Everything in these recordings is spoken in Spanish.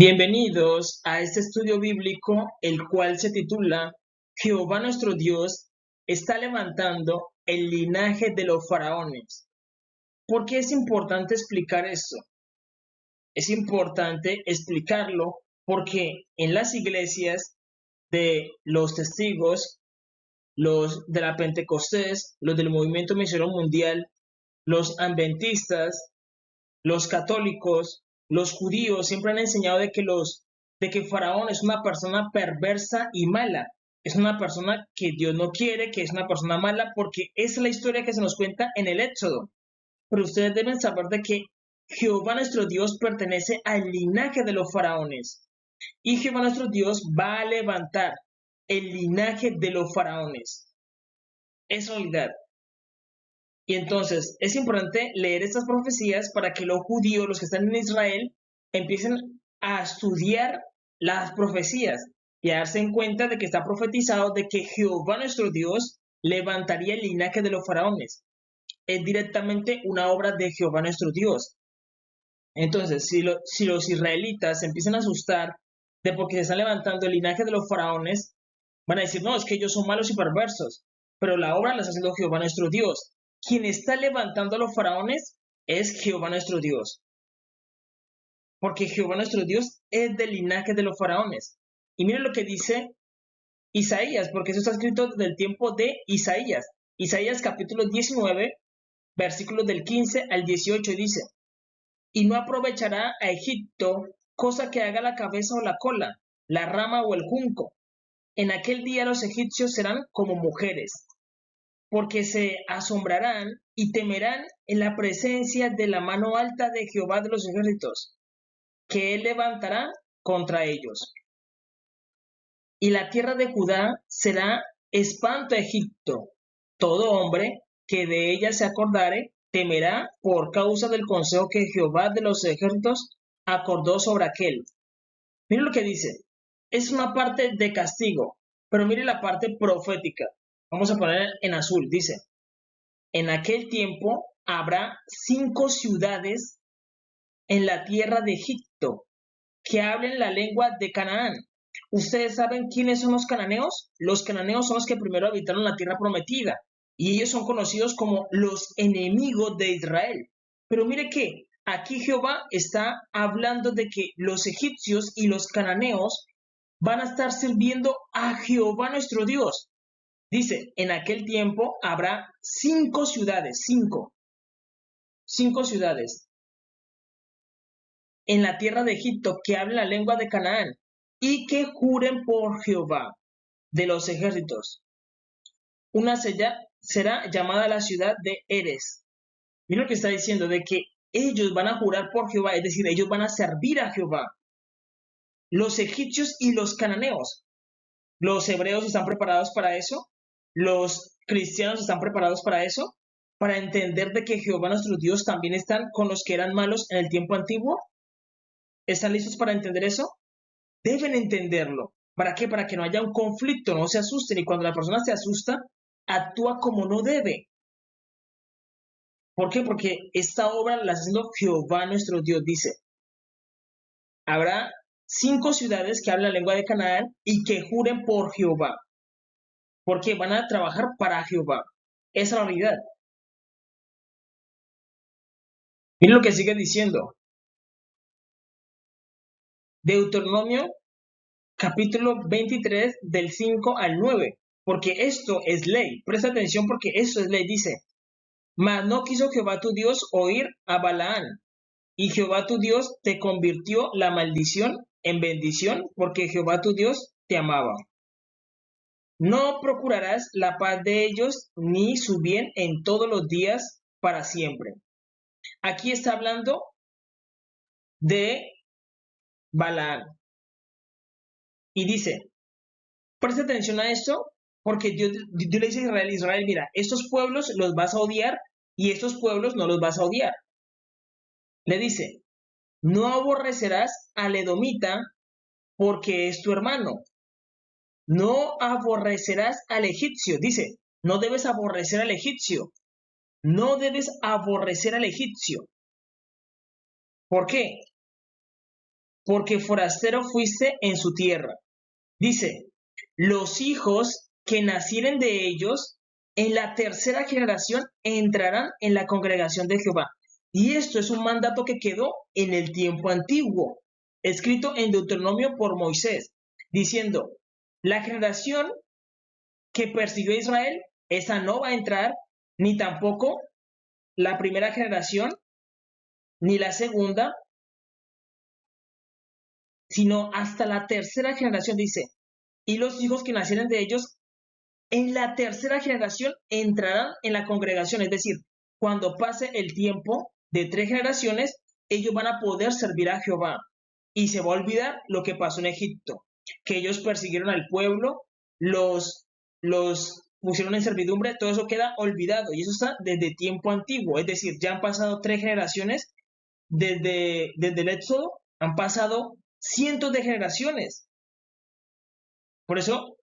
Bienvenidos a este estudio bíblico, el cual se titula Jehová nuestro Dios está levantando el linaje de los faraones. ¿Por qué es importante explicar esto? Es importante explicarlo porque en las iglesias de los testigos, los de la Pentecostés, los del movimiento misionero mundial, los adventistas, los católicos, los judíos siempre han enseñado de que Faraón es una persona perversa y mala. Es una persona que Dios no quiere, que es una persona mala, porque esa es la historia que se nos cuenta en el Éxodo. Pero ustedes deben saber de que Jehová nuestro Dios pertenece al linaje de los faraones. Y Jehová nuestro Dios va a levantar el linaje de los faraones. Es realidad. Y entonces es importante leer estas profecías para que los judíos, los que están en Israel, empiecen a estudiar las profecías y a darse en cuenta de que está profetizado de que Jehová nuestro Dios levantaría el linaje de los faraones. Es directamente una obra de Jehová nuestro Dios. Entonces, si los israelitas se empiezan a asustar de porque se está levantando el linaje de los faraones, van a decir, no, es que ellos son malos y perversos, pero la obra la está haciendo Jehová nuestro Dios. Quien está levantando a los faraones es Jehová nuestro Dios, porque Jehová nuestro Dios es del linaje de los faraones. Y miren lo que dice Isaías, porque eso está escrito del tiempo de Isaías. Isaías capítulo 19, versículos del 15 al 18 dice, y no aprovechará a Egipto cosa que haga la cabeza o la cola, la rama o el junco. En aquel día los egipcios serán como mujeres, porque se asombrarán y temerán en la presencia de la mano alta de Jehová de los ejércitos, que él levantará contra ellos. Y la tierra de Judá será espanto a Egipto. Todo hombre que de ella se acordare temerá por causa del consejo que Jehová de los ejércitos acordó sobre aquel. Mire lo que dice. Es una parte de castigo, pero mire la parte profética. Vamos a poner en azul. Dice, en aquel tiempo habrá 5 ciudades en la tierra de Egipto que hablen la lengua de Canaán. ¿Ustedes saben quiénes son los cananeos? Los cananeos son los que primero habitaron la tierra prometida y ellos son conocidos como los enemigos de Israel. Pero mire que aquí Jehová está hablando de que los egipcios y los cananeos van a estar sirviendo a Jehová nuestro Dios. Dice, en aquel tiempo habrá 5 ciudades, 5 ciudades en la tierra de Egipto que hablen la lengua de Canaán y que juren por Jehová de los ejércitos. Una será llamada la ciudad de Eres. Mira lo que está diciendo, de que ellos van a jurar por Jehová, es decir, ellos van a servir a Jehová. Los egipcios y los cananeos. ¿Los hebreos están preparados para eso? ¿Los cristianos están preparados para eso? ¿Para entender de que Jehová nuestro Dios también están con los que eran malos en el tiempo antiguo? ¿Están listos para entender eso? Deben entenderlo. ¿Para qué? Para que no haya un conflicto, no se asusten. Y cuando la persona se asusta, actúa como no debe. ¿Por qué? Porque esta obra la está haciendo Jehová nuestro Dios. Dice, habrá 5 ciudades que hablan la lengua de Canaán y que juren por Jehová. Porque van a trabajar para Jehová. Esa es la realidad. Miren lo que sigue diciendo. Deuteronomio capítulo 23 del 5 al 9. Porque esto es ley. Presta atención porque esto es ley. Dice, mas no quiso Jehová tu Dios oír a Balaán, y Jehová tu Dios te convirtió la maldición en bendición, porque Jehová tu Dios te amaba. No procurarás la paz de ellos, ni su bien en todos los días para siempre. Aquí está hablando de Balaán. Y dice, presta atención a esto, porque Dios le dice a Israel, mira, estos pueblos los vas a odiar y estos pueblos no los vas a odiar. Le dice, no aborrecerás al edomita porque es tu hermano. No aborrecerás al egipcio. Dice, no debes aborrecer al egipcio. No debes aborrecer al egipcio. ¿Por qué? porque forastero fuiste en su tierra. Dice, los hijos que nacieren de ellos en la tercera generación entrarán en la congregación de Jehová. Y esto es un mandato que quedó en el tiempo antiguo, escrito en Deuteronomio por Moisés, diciendo, la generación que persiguió a Israel, esa no va a entrar, ni tampoco la primera generación, ni la segunda, sino hasta la tercera generación, dice, y los hijos que nacieran de ellos en la tercera generación entrarán en la congregación, es decir, cuando pase el tiempo de 3 generaciones, ellos van a poder servir a Jehová y se va a olvidar lo que pasó en Egipto, que ellos persiguieron al pueblo, los pusieron en servidumbre, todo eso queda olvidado y eso está desde tiempo antiguo, es decir, ya han pasado 3 generaciones desde el Éxodo, han pasado cientos de generaciones. Por eso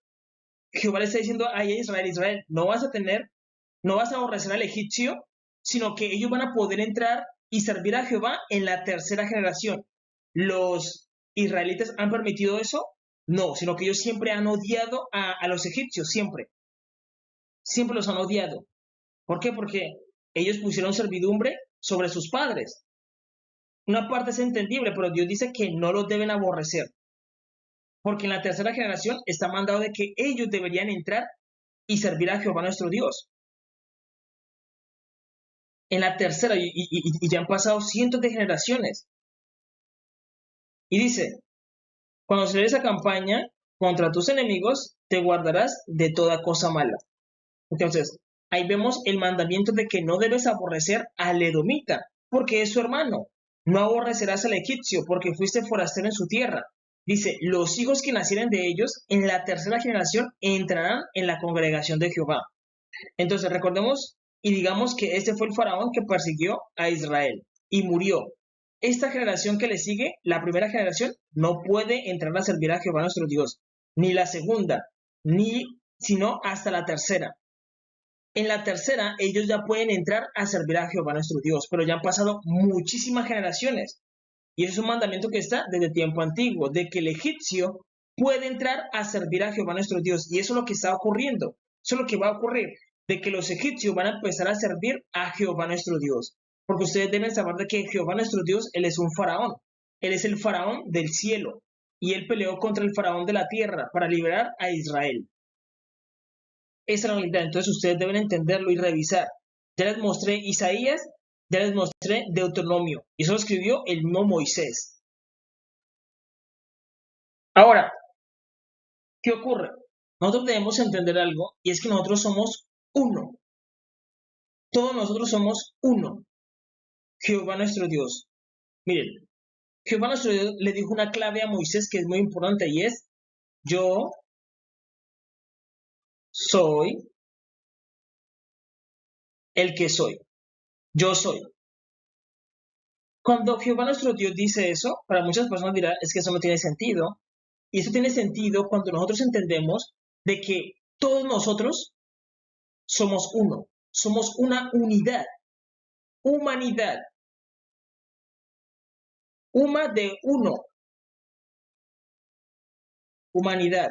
Jehová le está diciendo a Israel, Israel, no vas a aborrecer al egipcio, sino que ellos van a poder entrar y servir a Jehová en la tercera generación. ¿Los israelitas han permitido eso? No, sino que ellos siempre han odiado a los egipcios, siempre. Siempre los han odiado. ¿Por qué? Porque ellos pusieron servidumbre sobre sus padres. Una parte es entendible, pero Dios dice que no los deben aborrecer. Porque en la tercera generación está mandado de que ellos deberían entrar y servir a Jehová nuestro Dios. En la tercera, y ya han pasado cientos de generaciones. Y dice, cuando se dé esa campaña contra tus enemigos, te guardarás de toda cosa mala. Entonces, ahí vemos el mandamiento de que no debes aborrecer al edomita, porque es su hermano. No aborrecerás al egipcio, porque fuiste forastero en su tierra. Dice, los hijos que nacieren de ellos en la tercera generación entrarán en la congregación de Jehová. Entonces, recordemos y digamos que este fue el faraón que persiguió a Israel y murió. Esta generación que le sigue, la primera generación, no puede entrar a servir a Jehová nuestro Dios, ni la segunda, sino hasta la tercera. En la tercera, ellos ya pueden entrar a servir a Jehová nuestro Dios, pero ya han pasado muchísimas generaciones. Y eso es un mandamiento que está desde el tiempo antiguo, de que el egipcio puede entrar a servir a Jehová nuestro Dios. Y eso es lo que está ocurriendo. Eso es lo que va a ocurrir, de que los egipcios van a empezar a servir a Jehová nuestro Dios. Porque ustedes deben saber de que Jehová nuestro Dios, Él es un faraón. Él es el faraón del cielo. Y Él peleó contra el faraón de la tierra para liberar a Israel. Esa es la realidad. Entonces ustedes deben entenderlo y revisar. Ya les mostré Isaías, ya les mostré Deuteronomio. Y eso lo escribió el mismo Moisés. Ahora, ¿qué ocurre? Nosotros debemos entender algo y es que nosotros somos uno. Todos nosotros somos uno. Jehová nuestro Dios. Miren, Jehová nuestro Dios le dijo una clave a Moisés que es muy importante y es, yo soy el que soy. Yo soy. Cuando Jehová nuestro Dios dice eso, para muchas personas dirán, es que eso no tiene sentido. Y eso tiene sentido cuando nosotros entendemos de que todos nosotros somos uno. Somos una unidad. Humanidad. Uma de uno. Humanidad.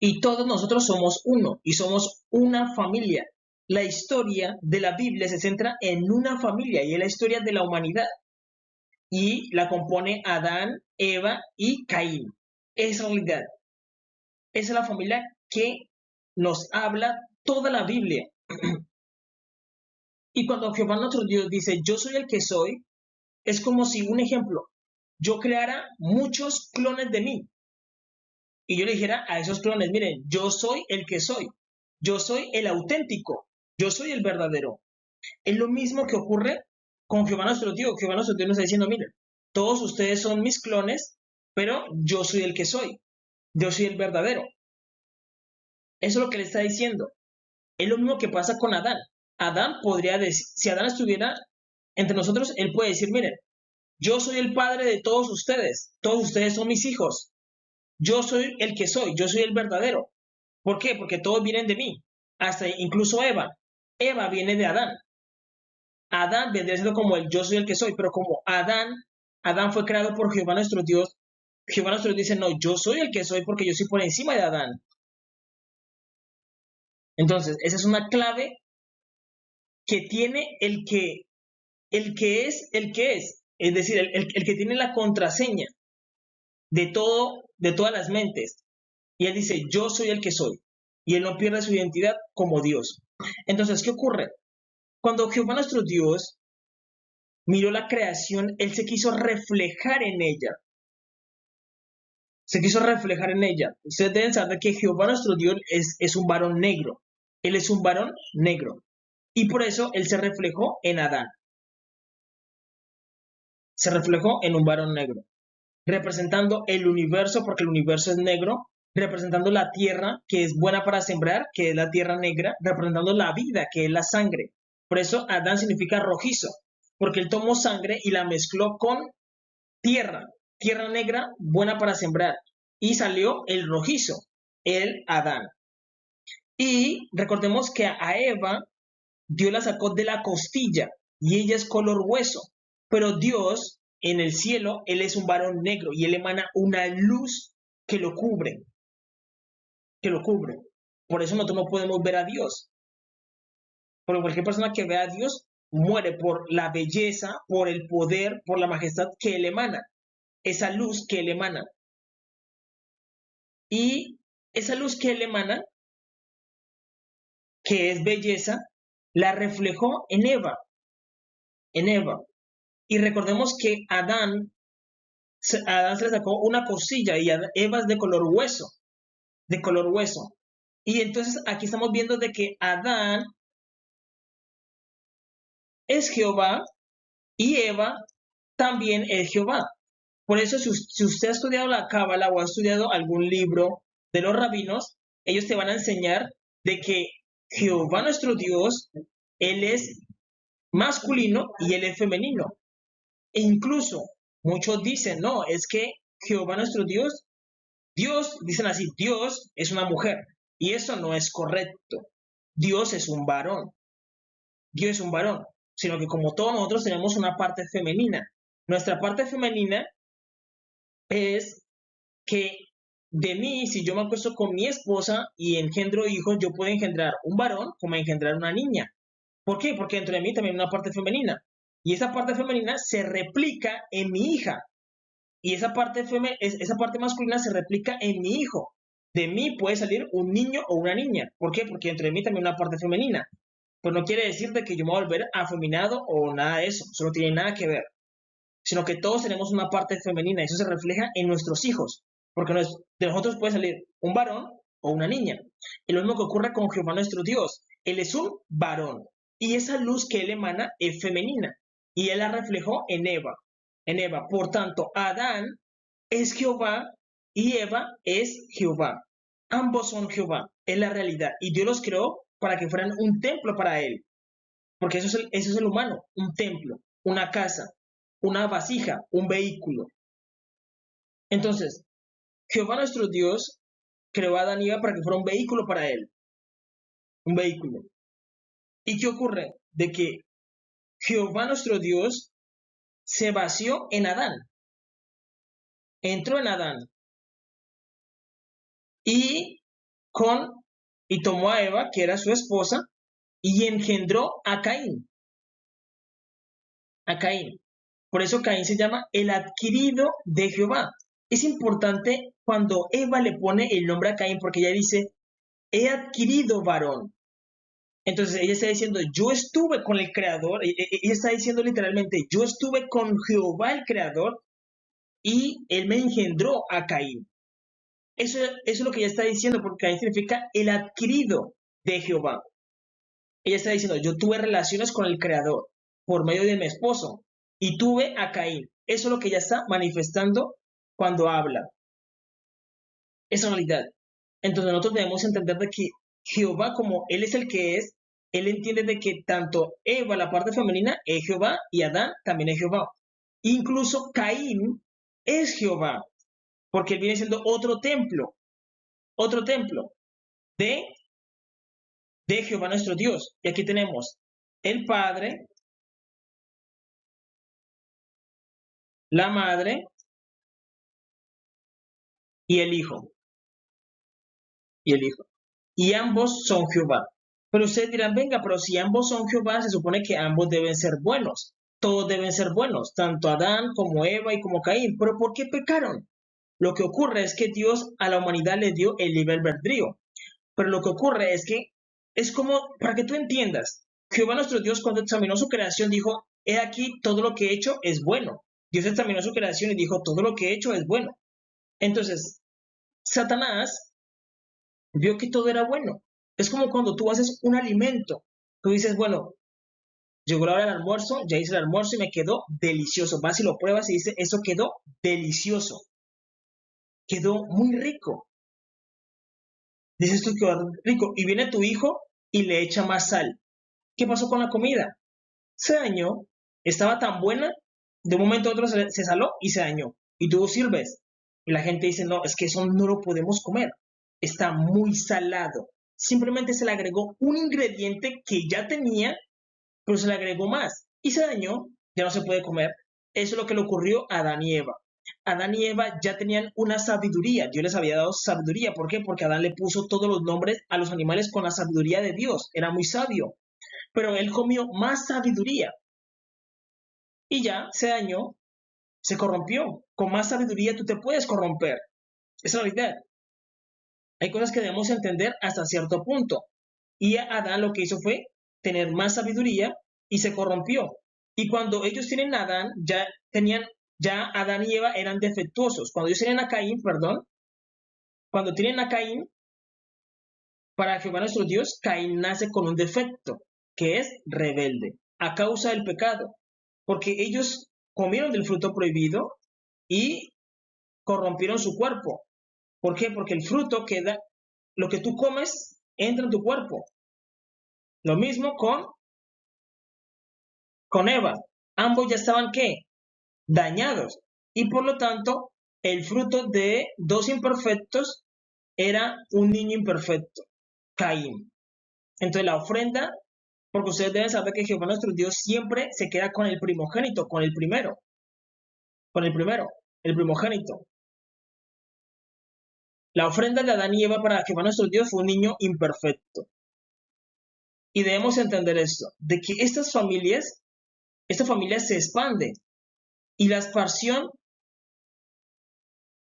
Y todos nosotros somos uno y somos una familia. La historia de la Biblia se centra en una familia y es la historia de la humanidad. Y la compone Adán, Eva y Caín. Es realidad. Esa es la familia que nos habla toda la Biblia. Y cuando Jehová nuestro Dios dice, yo soy el que soy, es como si, un ejemplo, yo creara muchos clones de mí. Y yo le dijera a esos clones, miren, yo soy el que soy. Yo soy el auténtico. Yo soy el verdadero. Es lo mismo que ocurre con Jehová nuestro Dios. Jehová nuestro Dios nos está diciendo, miren, todos ustedes son mis clones, pero yo soy el que soy. Yo soy el verdadero. Eso es lo que le está diciendo. Es lo mismo que pasa con Adán. Adán podría decir, si Adán estuviera entre nosotros, él puede decir, miren, yo soy el padre de todos ustedes son mis hijos, yo soy el que soy, yo soy el verdadero. ¿Por qué? Porque todos vienen de mí, hasta incluso Eva. Eva viene de Adán. Adán vendría siendo como el yo soy el que soy, pero como Adán Adán fue creado por Jehová nuestro Dios. Jehová nuestro Dios dice, no, yo soy el que soy porque yo soy por encima de Adán. Entonces, esa es una clave que tiene el que es decir, el que tiene la contraseña de todo, de todas las mentes. Y él dice, yo soy el que soy. Y él no pierde su identidad como Dios. Entonces, ¿qué ocurre? Cuando Jehová nuestro Dios miró la creación, él se quiso reflejar en ella. Se quiso reflejar en ella. Ustedes deben saber que Jehová nuestro Dios es un varón negro. Él es un varón negro. Y por eso él se reflejó en Adán. Se reflejó en un varón negro, representando el universo, porque el universo es negro, representando la tierra, que es buena para sembrar, que es la tierra negra, representando la vida, que es la sangre. Por eso Adán significa rojizo, porque él tomó sangre y la mezcló con tierra, tierra negra, buena para sembrar, y salió el rojizo, el Adán. Y recordemos que a Eva Dios la sacó de la costilla y ella es color hueso, pero Dios en el cielo, Él es un varón negro y Él emana una luz que lo cubre, que lo cubre. Por eso nosotros no podemos ver a Dios, porque cualquier persona que vea a Dios muere por la belleza, por el poder, por la majestad que Él emana, esa luz que Él emana. Y esa luz que Él emana, que es belleza, la reflejó en Eva, en Eva. Y recordemos que Adán se le sacó una cosilla y Eva es de color hueso, de color hueso. Y entonces aquí estamos viendo de que Adán es Jehová y Eva también es Jehová. Por eso si usted ha estudiado la Cábala o ha estudiado algún libro de los rabinos, ellos te van a enseñar de que Jehová nuestro Dios, Él es masculino y Él es femenino. E incluso muchos dicen, no, es que Jehová nuestro Dios, dicen así, Dios es una mujer. Y eso no es correcto. Dios es un varón. Dios es un varón. Sino que como todos nosotros tenemos una parte femenina. Nuestra parte femenina es que de mí, si yo me acuesto con mi esposa y engendro hijos, yo puedo engendrar un varón como engendrar una niña. ¿Por qué? Porque dentro de mí también hay una parte femenina. Y esa parte femenina se replica en mi hija. Y esa parte masculina se replica en mi hijo. De mí puede salir un niño o una niña. ¿Por qué? Porque dentro de mí también hay una parte femenina. Pues no quiere decir de que yo me voy a volver afeminado o nada de eso. Eso no tiene nada que ver. Sino que todos tenemos una parte femenina. Eso se refleja en nuestros hijos. Porque de nosotros puede salir un varón o una niña. Y lo mismo que ocurre con Jehová nuestro Dios. Él es un varón. Y esa luz que él emana es femenina. Y él la reflejó en Eva. En Eva. Por tanto, Adán es Jehová y Eva es Jehová. Ambos son Jehová, es la realidad. Y Dios los creó para que fueran un templo para Él. Porque eso es el humano, un templo, una casa, una vasija, un vehículo. Entonces, Jehová nuestro Dios creó a Adán y Eva para que fuera un vehículo para Él. Un vehículo. ¿Y qué ocurre? De que Jehová nuestro Dios se vació en Adán. Entró en Adán. Y y tomó a Eva, que era su esposa, y engendró a Caín. A Caín. Por eso Caín se llama el adquirido de Jehová. Es importante cuando Eva le pone el nombre a Caín porque ella dice, he adquirido varón. Entonces ella está diciendo, yo estuve con el Creador, ella está diciendo literalmente, yo estuve con Jehová el Creador y él me engendró a Caín. Eso es lo que ella está diciendo porque Caín significa el adquirido de Jehová. Ella está diciendo, yo tuve relaciones con el Creador por medio de mi esposo y tuve a Caín. Eso es lo que ella está manifestando cuando habla. Esa realidad. Entonces nosotros debemos entender de que Jehová, como Él es el que es, Él entiende de que tanto Eva, la parte femenina, es Jehová y Adán también es Jehová. Incluso Caín es Jehová, porque él viene siendo otro templo de Jehová nuestro Dios. Y aquí tenemos el Padre, la madre y el hijo, y el hijo. Y ambos son Jehová. Pero ustedes dirán, venga, pero si ambos son Jehová, se supone que ambos deben ser buenos. Todos deben ser buenos, tanto Adán como Eva y como Caín. Pero ¿por qué pecaron? Lo que ocurre es que Dios a la humanidad le dio el libre albedrío. Pero lo que ocurre es que es como, para que tú entiendas, Jehová nuestro Dios cuando examinó su creación dijo, he aquí, todo lo que he hecho es bueno. Dios examinó su creación y dijo, todo lo que he hecho es bueno. Entonces, Satanás vio que todo era bueno. Es como cuando tú haces un alimento. Tú dices, bueno, llegó la hora del almuerzo, ya hice el almuerzo y me quedó delicioso. Vas y lo pruebas y dices, eso quedó delicioso. Quedó muy rico. Dices tú, quedó rico. Y viene tu hijo y le echa más sal. ¿Qué pasó con la comida? Se dañó. Estaba tan buena, de un momento a otro se saló y se dañó. Y tú sirves. Y la gente dice, no, es que eso no lo podemos comer. Está muy salado. Simplemente se le agregó un ingrediente que ya tenía, pero se le agregó más. Y se dañó, ya no se puede comer. Eso es lo que le ocurrió a Adán y Eva. Adán y Eva ya tenían una sabiduría. Dios les había dado sabiduría. ¿Por qué? Porque Adán le puso todos los nombres a los animales con la sabiduría de Dios. Era muy sabio. Pero él comió más sabiduría y ya se dañó, se corrompió. Con más sabiduría tú te puedes corromper. Esa es la verdad. Hay cosas que debemos entender hasta cierto punto. Y Adán lo que hizo fue tener más sabiduría y se corrompió. Y cuando ellos tienen a Adán, ya Adán y Eva eran defectuosos. Cuando ellos tienen a Caín, perdón, cuando tienen a Caín, para Jehová nuestro Dios, Caín nace con un defecto, que es rebelde, a causa del pecado. Porque ellos comieron del fruto prohibido y corrompieron su cuerpo. ¿Por qué? Porque el fruto queda, lo que tú comes entra en tu cuerpo. Lo mismo con Eva. Ambos ya estaban, ¿qué? Dañados. Y por lo tanto, el fruto de dos imperfectos era un niño imperfecto, Caín. Entonces la ofrenda, porque ustedes deben saber que Jehová nuestro Dios siempre se queda con el primogénito, con el primero, el primogénito. La ofrenda de Adán y Eva para Jehová nuestro Dios fue un niño imperfecto. Y debemos entender esto, de que esta familia se expande. Y la expansión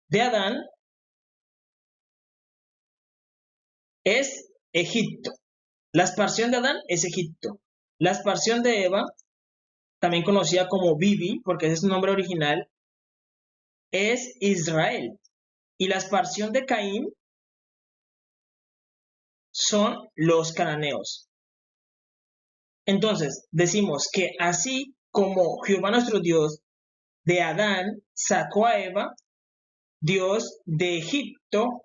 de Adán es Egipto. La expansión de Adán es Egipto. La expansión de Eva, también conocida como Bibi, porque ese es su nombre original, es Israel. Y la expansión de Caín son los cananeos. Entonces, decimos que así como Jehová nuestro Dios de Adán sacó a Eva, Dios de Egipto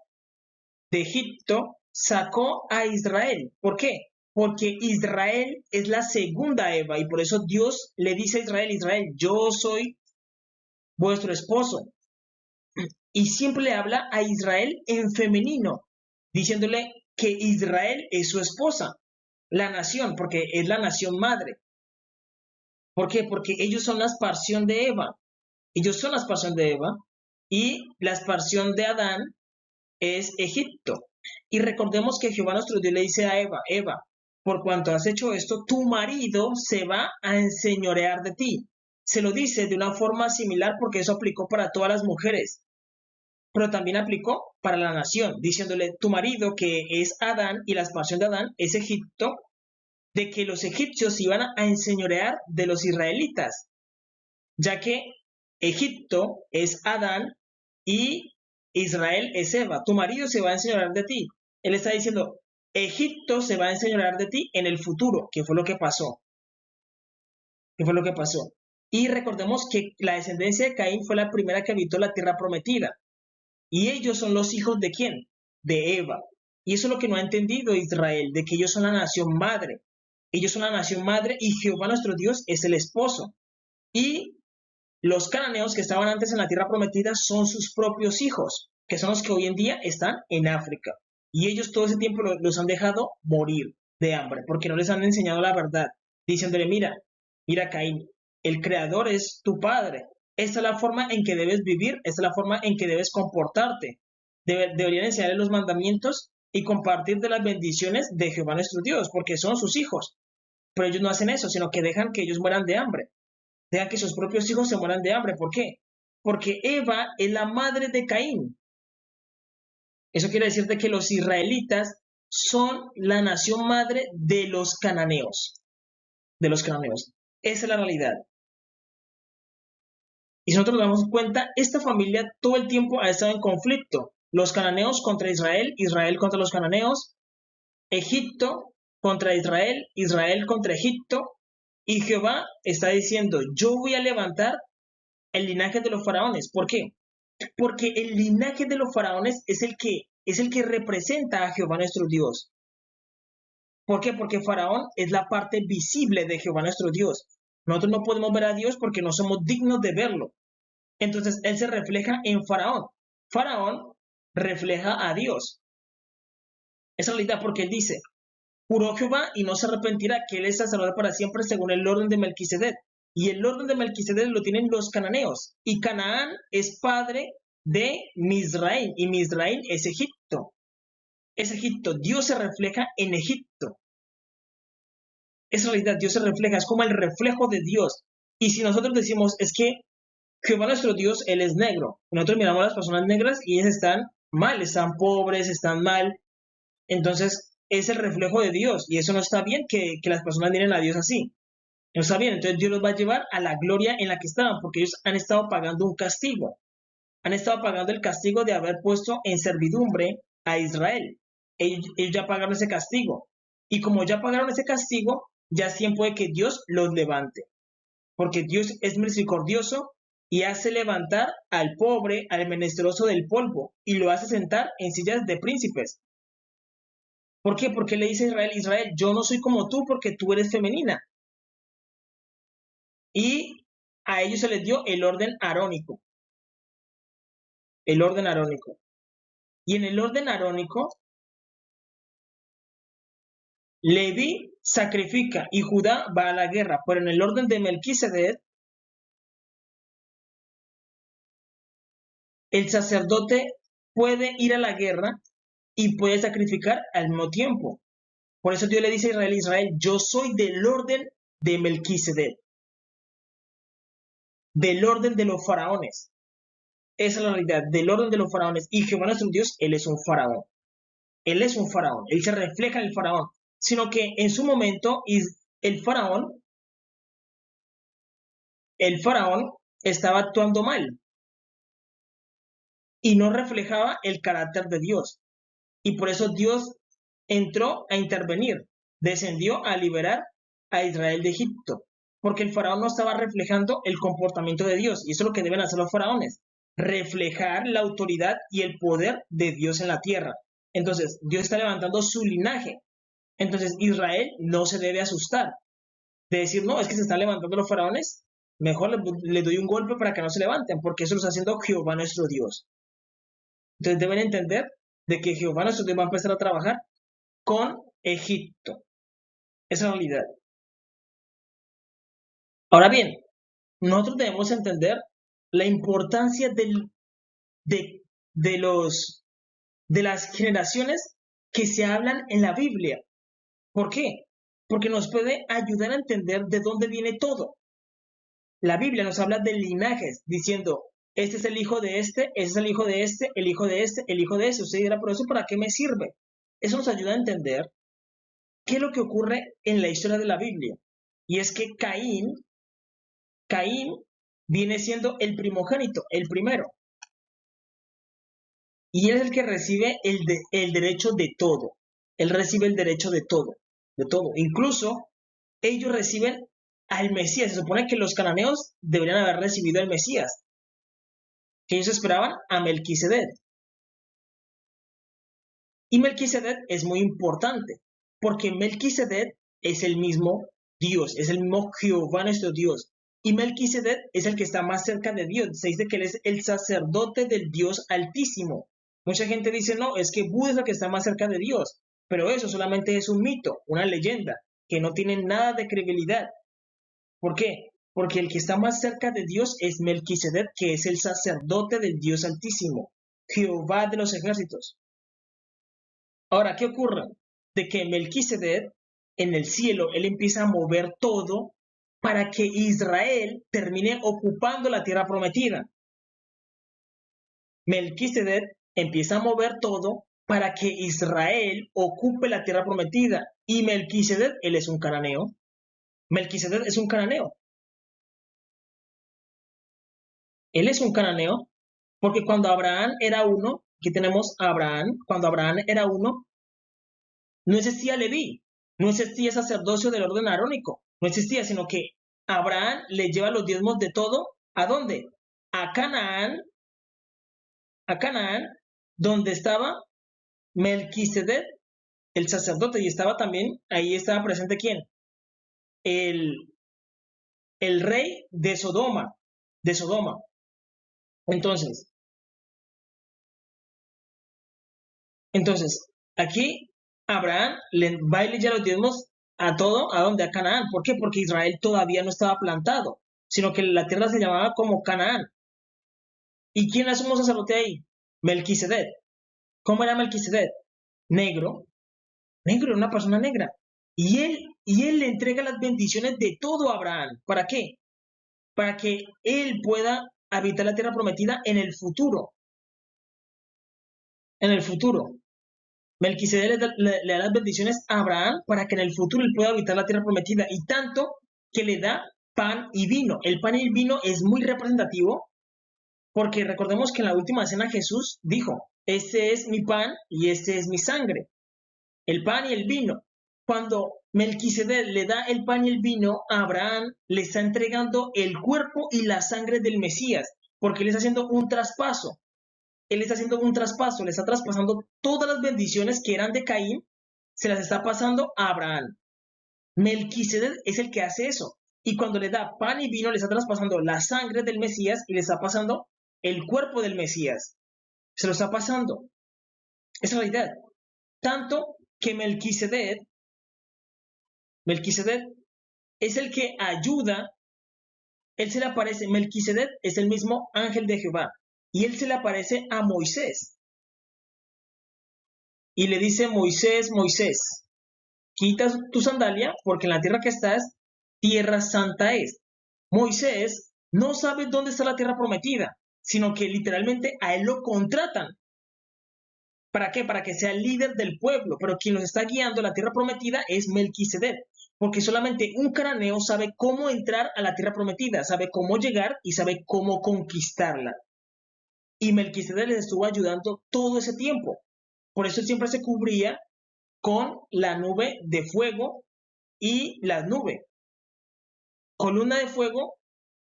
sacó a Israel. ¿Por qué? Porque Israel es la segunda Eva y por eso Dios le dice a Israel, Israel, yo soy vuestro esposo. Y siempre le habla a Israel en femenino, diciéndole que Israel es su esposa, la nación, porque es la nación madre. ¿Por qué? Porque ellos son la expansión de Eva. Ellos son la expansión de Eva y la expansión de Adán es Egipto. Y recordemos que Jehová nuestro Dios le dice a Eva, Eva, por cuanto has hecho esto, tu marido se va a enseñorear de ti. Se lo dice de una forma similar porque eso aplicó para todas las mujeres, pero también aplicó para la nación, diciéndole, tu marido que es Adán y la expansión de Adán es Egipto, de que los egipcios iban a enseñorear de los israelitas, ya que Egipto es Adán y Israel es Eva. Tu marido se va a enseñorear de ti. Él está diciendo, Egipto se va a enseñorear de ti en el futuro, que fue lo que pasó. ¿Qué fue lo que pasó? Y recordemos que la descendencia de Caín fue la primera que habitó la tierra prometida. Y ellos son los hijos de ¿quién? De Eva. Y eso es lo que no ha entendido Israel, de que ellos son la nación madre. Ellos son la nación madre y Jehová nuestro Dios es el esposo. Y los cananeos que estaban antes en la tierra prometida son sus propios hijos, que son los que hoy en día están en África. Y ellos todo ese tiempo los han dejado morir de hambre, porque no les han enseñado la verdad, diciéndole, mira, Caín, el creador es tu padre, esta es la forma en que debes vivir, esta es la forma en que debes comportarte. Deberían enseñarles los mandamientos y compartir de las bendiciones de Jehová nuestro Dios, porque son sus hijos. Pero ellos no hacen eso, sino que dejan que ellos mueran de hambre. Dejan que sus propios hijos se mueran de hambre. ¿Por qué? Porque Eva es la madre de Caín. Eso quiere decir que los israelitas son la nación madre de los cananeos. De los cananeos. Esa es la realidad. Y si nosotros nos damos cuenta, esta familia todo el tiempo ha estado en conflicto. Los cananeos contra Israel, Israel contra los cananeos, Egipto contra Israel, Israel contra Egipto. Y Jehová está diciendo, yo voy a levantar el linaje de los faraones. ¿Por qué? Porque el linaje de los faraones es el que representa a Jehová nuestro Dios. ¿Por qué? Porque Faraón es la parte visible de Jehová nuestro Dios. Nosotros no podemos ver a Dios porque no somos dignos de verlo. Entonces, él se refleja en Faraón. Faraón refleja a Dios. Esa es la realidad porque él dice, juró Jehová y no se arrepentirá que él es sacerdote para siempre según el orden de Melquisedec. Y el orden de Melquisedec lo tienen los cananeos. Y Canaán es padre de Mizraim. Y Mizraim es Egipto. Es Egipto. Dios se refleja en Egipto. Esa realidad, Dios se refleja. Es como el reflejo de Dios. Y si nosotros decimos, es que Jehová nuestro Dios, Él es negro. Nosotros miramos a las personas negras y ellas están mal, están pobres, están mal. Entonces, es el reflejo de Dios. Y eso no está bien que las personas miren a Dios así. No está bien. Entonces, Dios los va a llevar a la gloria en la que estaban, porque ellos han estado pagando un castigo. Han estado pagando el castigo de haber puesto en servidumbre a Israel. Ellos ya pagaron ese castigo. Y como ya pagaron ese castigo, ya es tiempo de que Dios los levante. Porque Dios es misericordioso y hace levantar al pobre, al menesteroso del polvo, y lo hace sentar en sillas de príncipes. ¿Por qué? Porque le dice a Israel, Israel, yo no soy como tú porque tú eres femenina. Y a ellos se les dio el orden arónico. El orden arónico. Y en el orden arónico, Leví sacrifica y Judá va a la guerra. Pero en el orden de Melquisedec, el sacerdote puede ir a la guerra y puede sacrificar al mismo tiempo. Por eso Dios le dice a Israel, yo soy del orden de Melquisedec, del orden de los faraones. Esa es la realidad, del orden de los faraones. Y Jehová nuestro Dios, Él es un faraón. Él es un faraón, Él se refleja en el faraón. Sino que en su momento el faraón estaba actuando mal y no reflejaba el carácter de Dios. Y por eso Dios entró a intervenir, descendió a liberar a Israel de Egipto, porque el faraón no estaba reflejando el comportamiento de Dios, y eso es lo que deben hacer los faraones, reflejar la autoridad y el poder de Dios en la tierra. Entonces, Dios está levantando su linaje. Entonces, Israel no se debe asustar de decir, no, es que se están levantando los faraones, mejor le doy un golpe para que no se levanten, porque eso lo está haciendo Jehová nuestro Dios. Entonces, deben entender de que Jehová nuestro Dios va a empezar a trabajar con Egipto. Esa es la realidad. Ahora bien, nosotros debemos entender la importancia de las generaciones que se hablan en la Biblia. ¿Por qué? Porque nos puede ayudar a entender de dónde viene todo. La Biblia nos habla de linajes, diciendo, este es el hijo de este es el hijo de este, el hijo de este, el hijo de ese. Usted dirá, pero eso ¿para qué me sirve? Eso nos ayuda a entender qué es lo que ocurre en la historia de la Biblia. Y es que Caín viene siendo el primogénito, el primero. Y él es el que recibe el derecho de todo. Él recibe el derecho de todo, de todo. Incluso ellos reciben al Mesías. Se supone que los cananeos deberían haber recibido al Mesías, que ellos esperaban a Melquisedec. Y Melquisedec es muy importante, porque Melquisedec es el mismo Dios, es el mismo Jehová nuestro Dios. Y Melquisedec es el que está más cerca de Dios. Se dice que él es el sacerdote del Dios Altísimo. Mucha gente dice, no, es que Buda es el que está más cerca de Dios. Pero eso solamente es un mito, una leyenda, que no tiene nada de credibilidad. ¿Por qué? porque el que está más cerca de Dios es Melquisedec, que es el sacerdote del Dios Altísimo, Jehová de los ejércitos. Ahora, ¿qué ocurre? De que Melquisedec en el cielo, él empieza a mover todo para que Israel termine ocupando la tierra prometida. Melquisedec empieza a mover todo para que Israel ocupe la tierra prometida. Y Melquisedec, él es un cananeo. Melquisedec es un cananeo. Él es un cananeo porque cuando Abraham era uno, aquí tenemos a Abraham, cuando Abraham era uno, no existía Leví, no existía sacerdocio del orden arónico, no existía, sino que Abraham le lleva los diezmos de todo, ¿a dónde? A Canaán, donde estaba Melquisedec, el sacerdote, y estaba también, ahí estaba presente ¿quién? El, el rey de Sodoma, de Sodoma. Entonces, aquí Abraham le va y le lleva los diezmos a todo, ¿a dónde? A Canaán. ¿Por qué? Porque Israel todavía no estaba plantado, sino que la tierra se llamaba como Canaán. ¿Y quién era sumo sacerdote ahí? Melquisedec. ¿Cómo era Melquisedec? Negro, negro, una persona negra. Y él le entrega las bendiciones de todo a Abraham. ¿Para qué? Para que él pueda habitar la tierra prometida en el futuro. En el futuro. Melquisedec le da las bendiciones a Abraham para que en el futuro él pueda habitar la tierra prometida. Y tanto que le da pan y vino. El pan y el vino es muy representativo porque recordemos que en la última cena Jesús dijo, este es mi pan y este es mi sangre. El pan y el vino. Cuando Melquisedec le da el pan y el vino a Abraham, le está entregando el cuerpo y la sangre del Mesías, porque él está haciendo un traspaso. Él está haciendo un traspaso, le está traspasando todas las bendiciones que eran de Caín, se las está pasando a Abraham. Melquisedec es el que hace eso. Y cuando le da pan y vino, le está traspasando la sangre del Mesías y le está pasando el cuerpo del Mesías. Se lo está pasando. Es realidad. Tanto que Melquisedec es el que ayuda, él se le aparece, Melquisedec es el mismo ángel de Jehová, y él se le aparece a Moisés. Y le dice, Moisés, Moisés, quita tu sandalia, porque en la tierra que estás, tierra santa es. Moisés no sabe dónde está la tierra prometida, sino que literalmente a él lo contratan. ¿Para qué? Para que sea el líder del pueblo, pero quien los está guiando a la tierra prometida es Melquisedec, porque solamente un cananeo sabe cómo entrar a la tierra prometida, sabe cómo llegar y sabe cómo conquistarla. Y Melquisedec les estuvo ayudando todo ese tiempo. Por eso él siempre se cubría con la nube de fuego y la nube. Columna de fuego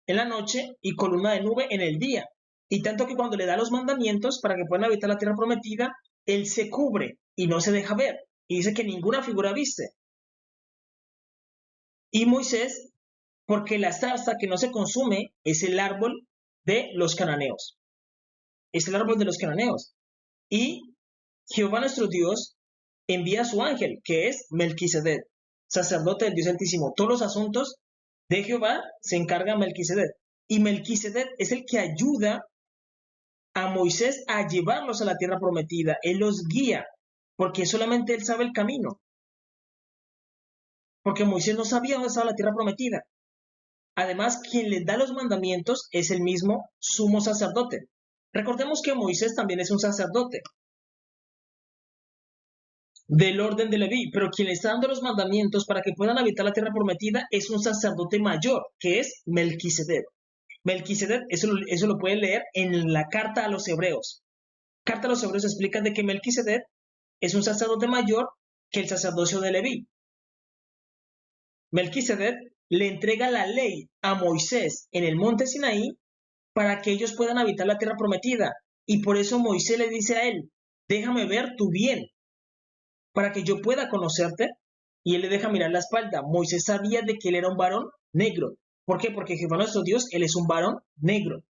en la noche y columna de nube en el día. Y tanto que cuando le da los mandamientos para que puedan habitar la tierra prometida, él se cubre y no se deja ver. Y dice que ninguna figura viste. Y Moisés, porque la zarza que no se consume es el árbol de los cananeos. Es el árbol de los cananeos. Y Jehová nuestro Dios envía a su ángel, que es Melquisedec, sacerdote del Dios Altísimo. Todos los asuntos de Jehová se encarga Melquisedec. Y Melquisedec es el que ayuda a Moisés a llevarlos a la tierra prometida. Él los guía, porque solamente él sabe el camino. Porque Moisés no sabía dónde estaba la tierra prometida. Además, quien les da los mandamientos es el mismo sumo sacerdote. Recordemos que Moisés también es un sacerdote del orden de Leví, pero quien le está dando los mandamientos para que puedan habitar la tierra prometida es un sacerdote mayor, que es Melquisedec. Melquisedec, eso lo pueden leer en la carta a los hebreos. Carta a los hebreos explica de que Melquisedec es un sacerdote mayor que el sacerdocio de Leví. Melquisedec le entrega la ley a Moisés en el monte Sinaí para que ellos puedan habitar la tierra prometida. Y por eso Moisés le dice a él, déjame ver tu bien, para que yo pueda conocerte. Y él le deja mirar la espalda. Moisés sabía de que él era un varón negro. ¿Por qué? Porque Jehová nuestro Dios, él es un varón negro.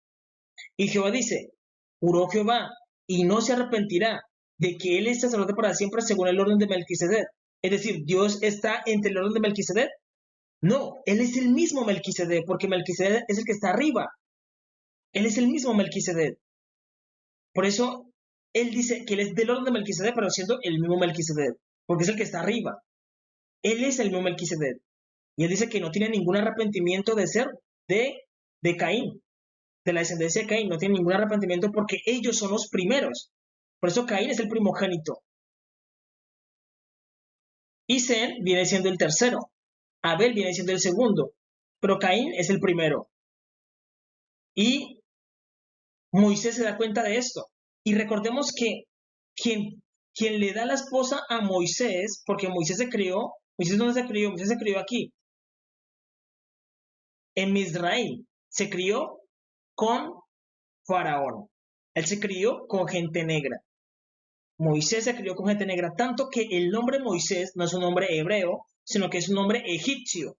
Y Jehová dice, juró Jehová, y no se arrepentirá de que él es sacerdote para siempre según el orden de Melquisedec. Es decir, Dios está entre el orden de Melquisedec No, él es el mismo Melquisedec, porque Melquisedec es el que está arriba. Él es el mismo Melquisedec. Por eso, él dice que él es del orden de Melquisedec, pero siendo el mismo Melquisedec, porque es el que está arriba. Él es el mismo Melquisedec. Y él dice que no tiene ningún arrepentimiento de ser de Caín, de la descendencia de Caín. No tiene ningún arrepentimiento porque ellos son los primeros. Por eso Caín es el primogénito. Y Zen viene siendo el tercero. Abel viene siendo el segundo. Pero Caín es el primero. Y Moisés se da cuenta de esto. Y recordemos que quien le da la esposa a Moisés, porque Moisés se crió, Moisés no se crió, Moisés se crió aquí, en Misraim, se crió con Faraón. Él se crió con gente negra. Moisés se crió con gente negra, tanto que el nombre Moisés no es un nombre hebreo, sino que es un nombre egipcio,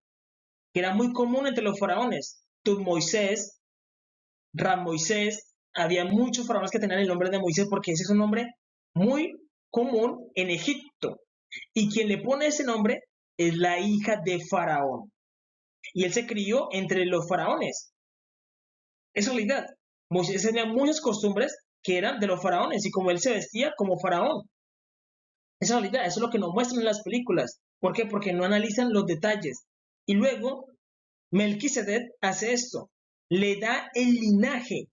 que era muy común entre los faraones. Tutmoisés, Rammoisés, había muchos faraones que tenían el nombre de Moisés porque ese es un nombre muy común en Egipto. Y quien le pone ese nombre es la hija de Faraón. Y él se crió entre los faraones. Es realidad. Moisés tenía muchas costumbres que eran de los faraones y como él se vestía como faraón. Es realidad, eso es lo que nos muestran en las películas. ¿Por qué? Porque no analizan los detalles. Y luego, Melquisedec hace esto. Le da el linaje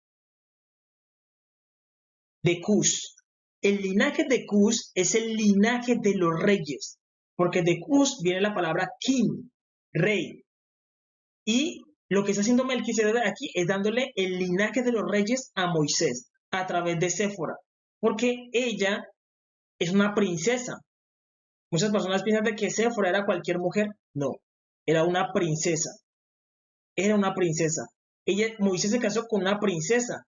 de Cus. El linaje de Cus es el linaje de los reyes. Porque de Cus viene la palabra king, rey. Y lo que está haciendo Melquisedec aquí es dándole el linaje de los reyes a Moisés a través de Séfora. Porque ella es una princesa. Muchas personas piensan de que Séfora era cualquier mujer. No, era una princesa. Era una princesa. Moisés se casó con una princesa.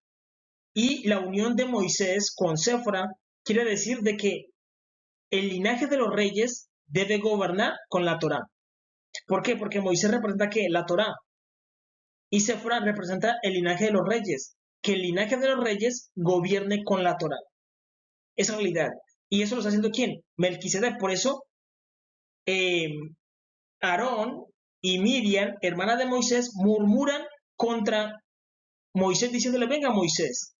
Y la unión de Moisés con Séfora quiere decir de que el linaje de los reyes debe gobernar con la Torá. ¿Por qué? Porque Moisés representa que la Torá y Séfora representa el linaje de los reyes. Que el linaje de los reyes gobierne con la Torá. Esa realidad. ¿Y eso lo está haciendo quién? Melquisedec. Por eso Aarón y Miriam, hermana de Moisés, murmuran contra Moisés diciéndole, venga Moisés,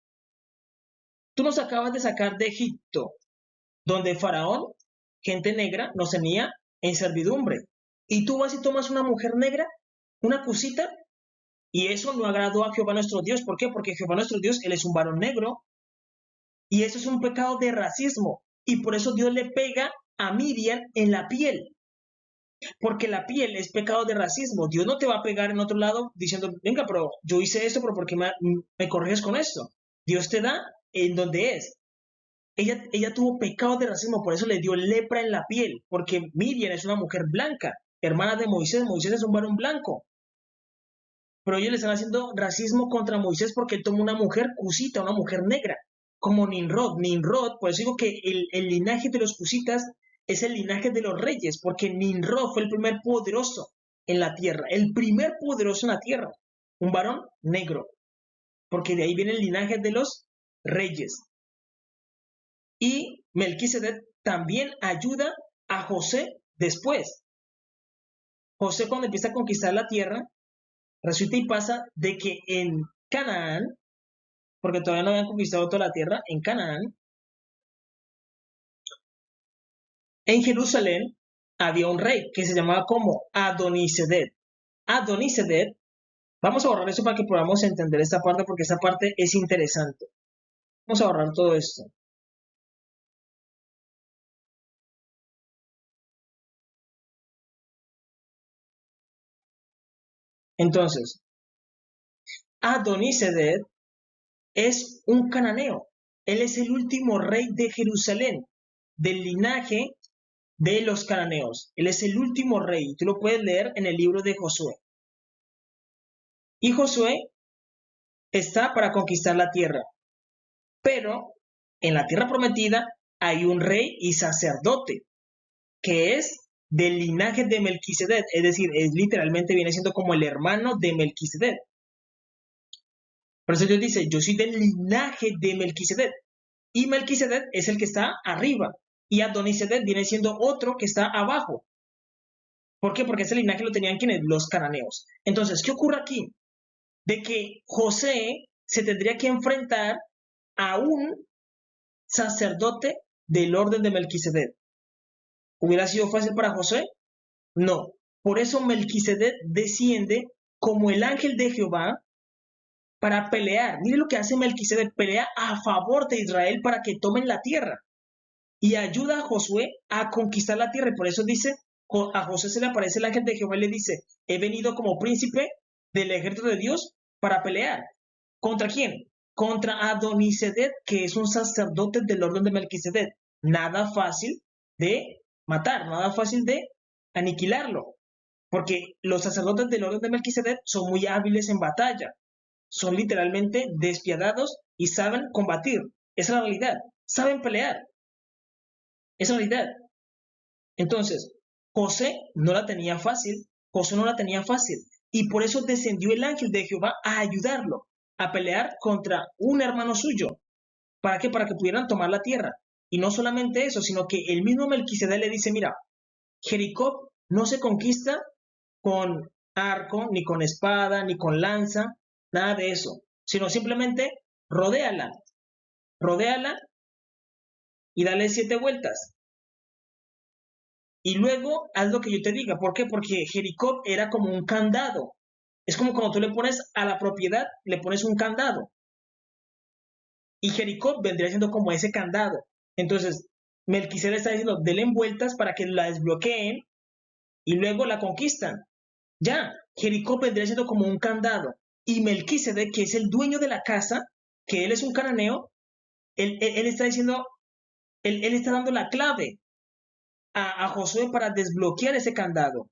tú nos acabas de sacar de Egipto, donde Faraón, gente negra, nos tenía en servidumbre. Y tú vas y tomas una mujer negra, una cosita, y eso no agradó a Jehová nuestro Dios. ¿Por qué? Porque Jehová nuestro Dios, él es un varón negro, y eso es un pecado de racismo. Y por eso Dios le pega a Miriam en la piel. Porque la piel es pecado de racismo. Dios no te va a pegar en otro lado diciendo, venga, pero yo hice esto, pero ¿por qué me corriges con esto? Dios te da en donde es. Ella tuvo pecado de racismo, por eso le dio lepra en la piel, porque Miriam es una mujer blanca, hermana de Moisés. Moisés es un varón blanco. Pero ellos le están haciendo racismo contra Moisés porque él tomó una mujer cusita, una mujer negra, como Nimrod. Nimrod, por eso digo que el linaje de los cusitas es el linaje de los reyes, porque Nimrod fue el primer poderoso en la tierra, el primer poderoso en la tierra, un varón negro, porque de ahí viene el linaje de los reyes. Y Melquisedec también ayuda a José después. José cuando empieza a conquistar la tierra, resulta y pasa de que en Canaán, porque todavía no habían conquistado toda la tierra, en Canaán, en Jerusalén había un rey que se llamaba como Adonisedec. Adonisedec, vamos a borrar eso para que podamos entender esta parte porque esta parte es interesante. Vamos a borrar todo esto. Entonces, Adonisedec es un cananeo. Él es el último rey de Jerusalén, del linaje de los cananeos. Él es el último rey. Tú lo puedes leer en el libro de Josué. Y Josué está para conquistar la tierra. Pero en la tierra prometida hay un rey y sacerdote que es del linaje de Melquisedec. Es decir, literalmente viene siendo como el hermano de Melquisedec. Por eso Dios dice, yo soy del linaje de Melquisedec. Y Melquisedec es el que está arriba. Y Adonisedec viene siendo otro que está abajo. ¿Por qué? Porque ese linaje lo tenían quienes, los cananeos. Entonces, ¿qué ocurre aquí? De que José se tendría que enfrentar a un sacerdote del orden de Melquisedec. ¿Hubiera sido fácil para José? No. Por eso Melquisedec desciende como el ángel de Jehová para pelear. Mire lo que hace Melquisedec, pelea a favor de Israel para que tomen la tierra y ayuda a Josué a conquistar la tierra. Y por eso dice, a José se le aparece el ángel de Jehová y le dice, he venido como príncipe del ejército de Dios para pelear. ¿Contra quién? Contra Adonisedec, que es un sacerdote del orden de Melquisedec. Nada fácil de matar, nada fácil de aniquilarlo, porque los sacerdotes del orden de Melquisedec son muy hábiles en batalla, son literalmente despiadados y saben combatir. Esa es la realidad, saben pelear, esa es la realidad. Entonces, José no la tenía fácil, José no la tenía fácil, y por eso descendió el ángel de Jehová a ayudarlo, a pelear contra un hermano suyo. ¿Para qué? Para que pudieran tomar la tierra. Y no solamente eso, sino que el mismo Melquisedec le dice, mira, Jericó no se conquista con arco, ni con espada, ni con lanza, nada de eso, sino simplemente rodéala, rodéala y dale 7 vueltas. Y luego haz lo que yo te diga. ¿Por qué? Porque Jericó era como un candado. Es como cuando tú le pones a la propiedad, le pones un candado. Y Jericó vendría siendo como ese candado. Entonces, Melquisedec está diciendo, denle vueltas para que la desbloqueen y luego la conquistan. Ya, Jericó vendría siendo como un candado. Y Melquisedec, que es el dueño de la casa, que él es un cananeo, él está diciendo, él está dando la clave a Josué para desbloquear ese candado.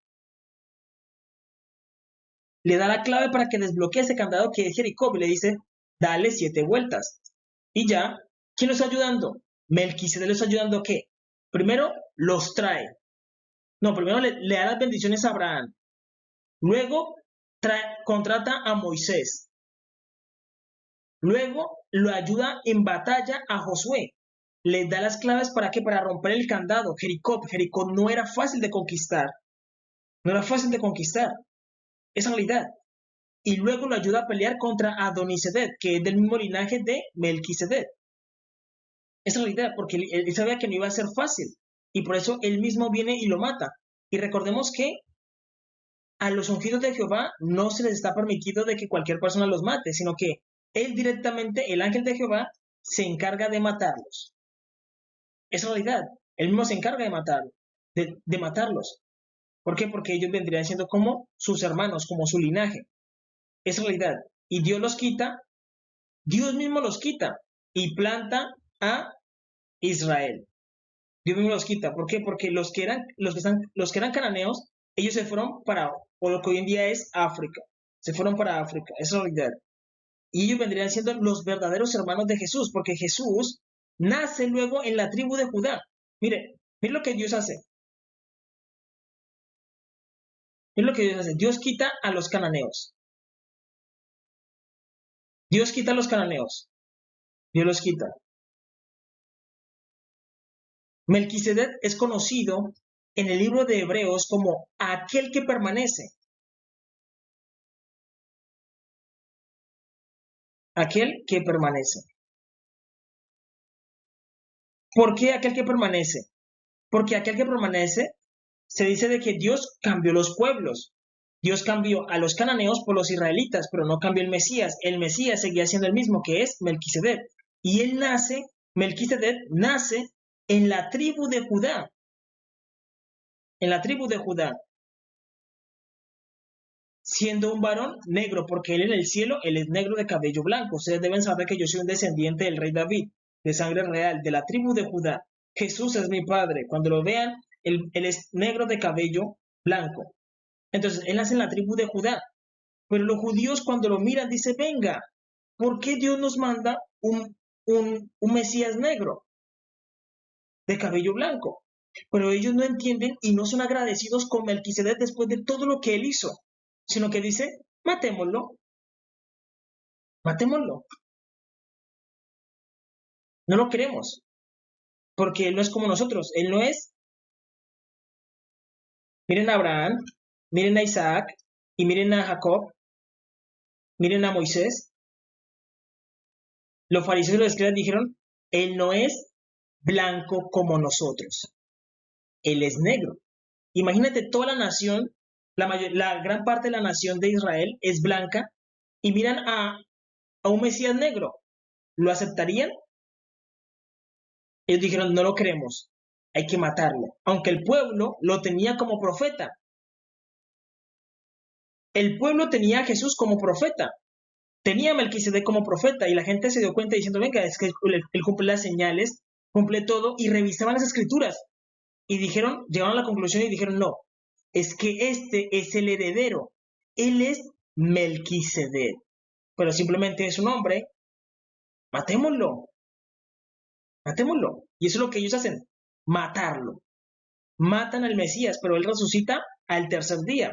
Le da la clave para que desbloquee ese candado que es Jericó y le dice, dale 7 vueltas. Y ya, ¿quién lo está ayudando? Melquisedec lo está ayudando, ¿qué? Primero los trae. No, primero le da las bendiciones a Abraham. Luego contrata a Moisés. Luego lo ayuda en batalla a Josué. Les da las claves para qué? Para romper el candado. Jericó. Jericó no era fácil de conquistar. No era fácil de conquistar. Esa realidad. Y luego lo ayuda a pelear contra Adonisedec, que es del mismo linaje de Melquisedec. Esa realidad, porque él sabía que no iba a ser fácil. Y por eso él mismo viene y lo mata. Y recordemos que a los ungidos de Jehová no se les está permitido de que cualquier persona los mate, sino que él directamente, el ángel de Jehová, se encarga de matarlos. Esa realidad, él mismo se encarga de matarlos. ¿Por qué? Porque ellos vendrían siendo como sus hermanos, como su linaje. Esa realidad. Y Dios los quita, Dios mismo los quita y planta a Israel. Dios mismo los quita. ¿Por qué? Porque los que eran cananeos, ellos se fueron para, o lo que hoy en día es África. Se fueron para África, esa es la realidad. Y ellos vendrían siendo los verdaderos hermanos de Jesús, porque Jesús nace luego en la tribu de Judá. Mire lo que Dios hace. Mire lo que Dios hace. Dios quita a los cananeos. Dios quita a los cananeos. Dios los quita. Melquisedec es conocido en el libro de Hebreos como aquel que permanece. Aquel que permanece. ¿Por qué aquel que permanece? Porque aquel que permanece se dice de que Dios cambió los pueblos. Dios cambió a los cananeos por los israelitas, pero no cambió el Mesías. El Mesías seguía siendo el mismo, que es Melquisedec. Y Melquisedec nace en la tribu de Judá. En la tribu de Judá. Siendo un varón negro, porque él en el cielo, él es negro de cabello blanco. Ustedes deben saber que yo soy un descendiente del rey David, de sangre real, de la tribu de Judá. Jesús es mi padre. Cuando lo vean, él es negro de cabello blanco. Entonces, él nace en la tribu de Judá. Pero los judíos cuando lo miran dicen, venga, ¿por qué Dios nos manda un Mesías negro de cabello blanco? Pero ellos no entienden y no son agradecidos con Melquisedec después de todo lo que él hizo, sino que dice, matémoslo, matémoslo. No lo queremos, porque él no es como nosotros, él no es Miren a Abraham, miren a Isaac y miren a Jacob, miren a Moisés. Los fariseos y los escribas dijeron, él no es blanco como nosotros, él es negro. Imagínate toda la nación, la gran parte de la nación de Israel es blanca y miran a un Mesías negro. ¿Lo aceptarían? Ellos dijeron, no lo queremos, hay que matarlo. Aunque el pueblo lo tenía como profeta. El pueblo tenía a Jesús como profeta. Tenía a Melquisedec como profeta y la gente se dio cuenta diciendo, venga, es que él cumple las señales, cumple todo y revisaban las escrituras. Y dijeron, llegaron a la conclusión y dijeron, no, es que este es el heredero. Él es Melquisedec. Pero simplemente es un hombre, matémoslo, matémoslo. Y eso es lo que ellos hacen, matarlo. Matan al Mesías, pero él resucita al tercer día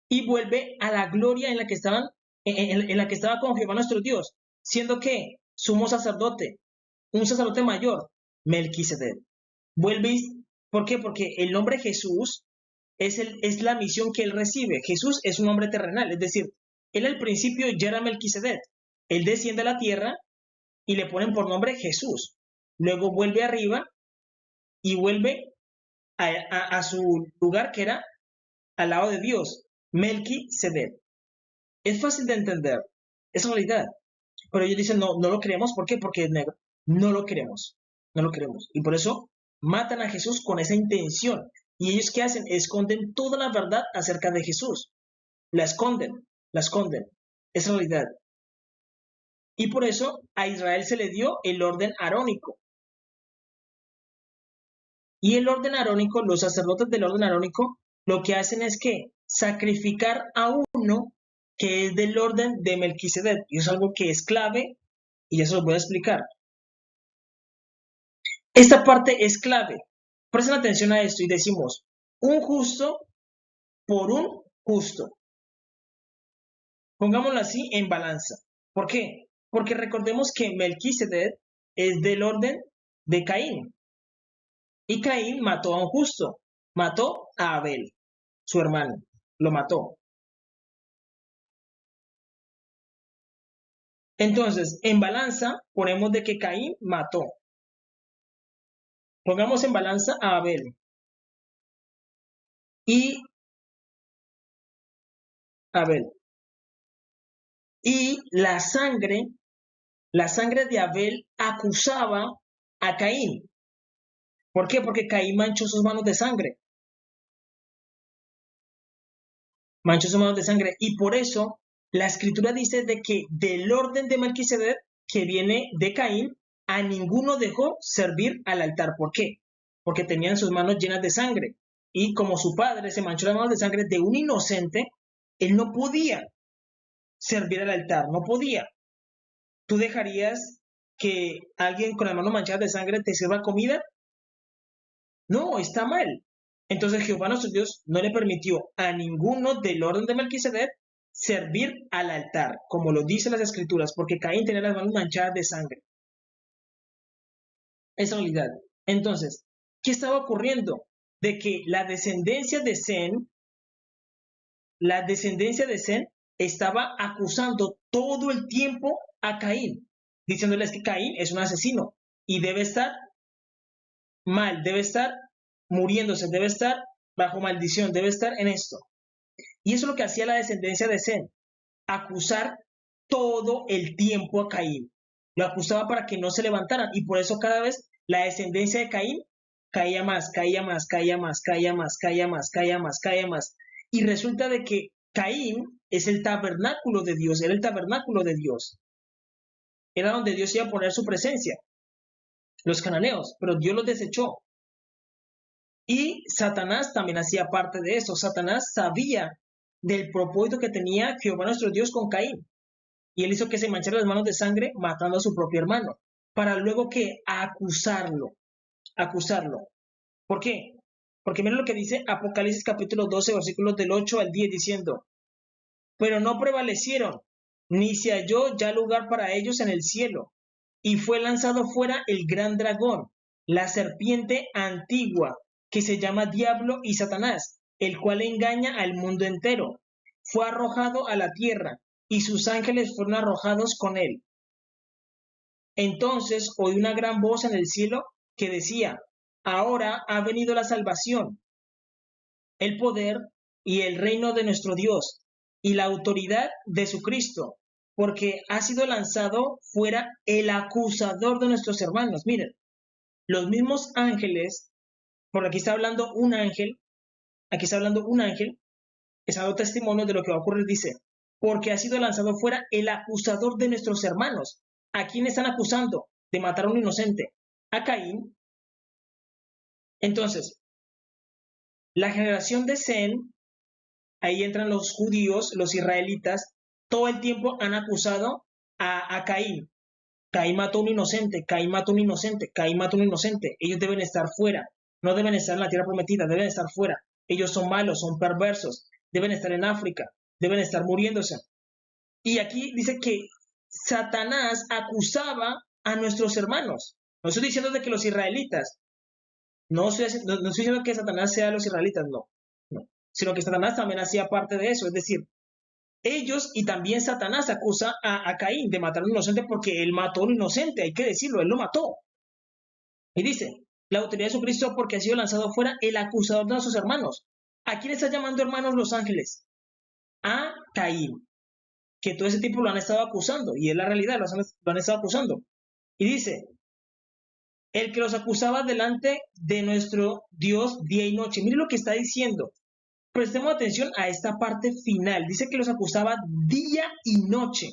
y vuelve a la gloria en la que en la que estaba con Jehová nuestro Dios, siendo que sumo sacerdote, un sacerdote mayor, Melquisedec. Vuelve, ¿por qué? Porque el nombre Jesús es la misión que él recibe. Jesús es un hombre terrenal, es decir, él al principio ya era Melquisedec. Él desciende a la tierra y le ponen por nombre Jesús. Luego vuelve arriba y vuelve a su lugar que era al lado de Dios, Melquisedec. Es fácil de entender, es realidad. Pero ellos dicen, no, no lo queremos, ¿por qué? Porque es negro. No lo queremos, no lo queremos. Y por eso matan a Jesús con esa intención. Y ellos ¿qué hacen? Esconden toda la verdad acerca de Jesús. La esconden, la esconden. Es realidad. Y por eso a Israel se le dio el orden arónico. Y el orden arónico, los sacerdotes del orden arónico, lo que hacen es que sacrificar a uno que es del orden de Melquisedec. Y es algo que es clave y ya se lo voy a explicar. Esta parte es clave. Presten atención a esto y decimos, un justo por un justo. Pongámoslo así en balanza. ¿Por qué? Porque recordemos que Melquisedec es del orden de Caín. Y Caín mató a un justo. Mató a Abel, su hermano. Lo mató. Entonces, en balanza ponemos de que Caín mató. Pongamos en balanza a Abel. Y Abel. Y la sangre de Abel acusaba a Caín. ¿Por qué? Porque Caín manchó sus manos de sangre. Manchó sus manos de sangre. Y por eso la escritura dice de que del orden de Melquisedec, que viene de Caín, a ninguno dejó servir al altar. ¿Por qué? Porque tenían sus manos llenas de sangre. Y como su padre se manchó las manos de sangre de un inocente, él no podía servir al altar, no podía. ¿Tú dejarías que alguien con las manos manchadas de sangre te sirva comida? No, está mal. Entonces Jehová nuestro Dios no le permitió a ninguno del orden de Melquisedec servir al altar, como lo dicen las escrituras, porque Caín tenía las manos manchadas de sangre. Es realidad. Entonces, ¿qué estaba ocurriendo? De que la descendencia de Sem estaba acusando todo el tiempo a Caín, diciéndoles que Caín es un asesino y debe estar mal, debe estar muriéndose, debe estar bajo maldición, debe estar en esto. Y eso es lo que hacía la descendencia de Sem, acusar todo el tiempo a Caín. Lo acusaba para que no se levantaran y por eso cada vez la descendencia de Caín caía más, caía más, caía más, caía más, caía más, caía más, caía más. Y resulta de que Caín es el tabernáculo de Dios, era el tabernáculo de Dios. Era donde Dios iba a poner su presencia, los cananeos, pero Dios los desechó. Y Satanás también hacía parte de eso. Satanás sabía del propósito que tenía Jehová nuestro Dios con Caín. Y él hizo que se manchara las manos de sangre matando a su propio hermano. Para luego que acusarlo. ¿Por qué? Porque miren lo que dice Apocalipsis capítulo 12, versículos del 8 al 10, diciendo, pero no prevalecieron, ni se halló ya lugar para ellos en el cielo. Y fue lanzado fuera el gran dragón, la serpiente antigua, que se llama Diablo y Satanás, el cual engaña al mundo entero. Fue arrojado a la tierra, y sus ángeles fueron arrojados con él. Entonces oí una gran voz en el cielo que decía: ahora ha venido la salvación, el poder y el reino de nuestro Dios, y la autoridad de su Cristo, porque ha sido lanzado fuera el acusador de nuestros hermanos. Miren, los mismos ángeles, porque aquí está hablando un ángel, está dando testimonio de lo que va a ocurrir, dice, porque ha sido lanzado fuera el acusador de nuestros hermanos. ¿A quién están acusando de matar a un inocente? A Caín. Entonces, la generación de Sem, ahí entran los judíos, los israelitas, todo el tiempo han acusado a Caín. Caín mató a un inocente, Caín mató a un inocente, Caín mató a un inocente. Ellos deben estar fuera, no deben estar en la tierra prometida, deben estar fuera. Ellos son malos, son perversos, deben estar en África, deben estar muriéndose. Y aquí dice que Satanás acusaba a nuestros hermanos. No estoy diciendo de que los israelitas, no estoy diciendo que Satanás sea los israelitas, no, sino que Satanás también hacía parte de eso. Es decir, ellos y también Satanás acusa a Caín de matar a un inocente porque él mató a un inocente, hay que decirlo, él lo mató. Y dice, la autoridad de Jesucristo porque ha sido lanzado fuera el acusador de nuestros hermanos. ¿A quién está llamando hermanos los ángeles? A Caín, que todo ese tiempo lo han estado acusando, y es la realidad, lo han estado acusando. Y dice, el que los acusaba delante de nuestro Dios día y noche. Mire lo que está diciendo. Prestemos atención a esta parte final. Dice que los acusaba día y noche.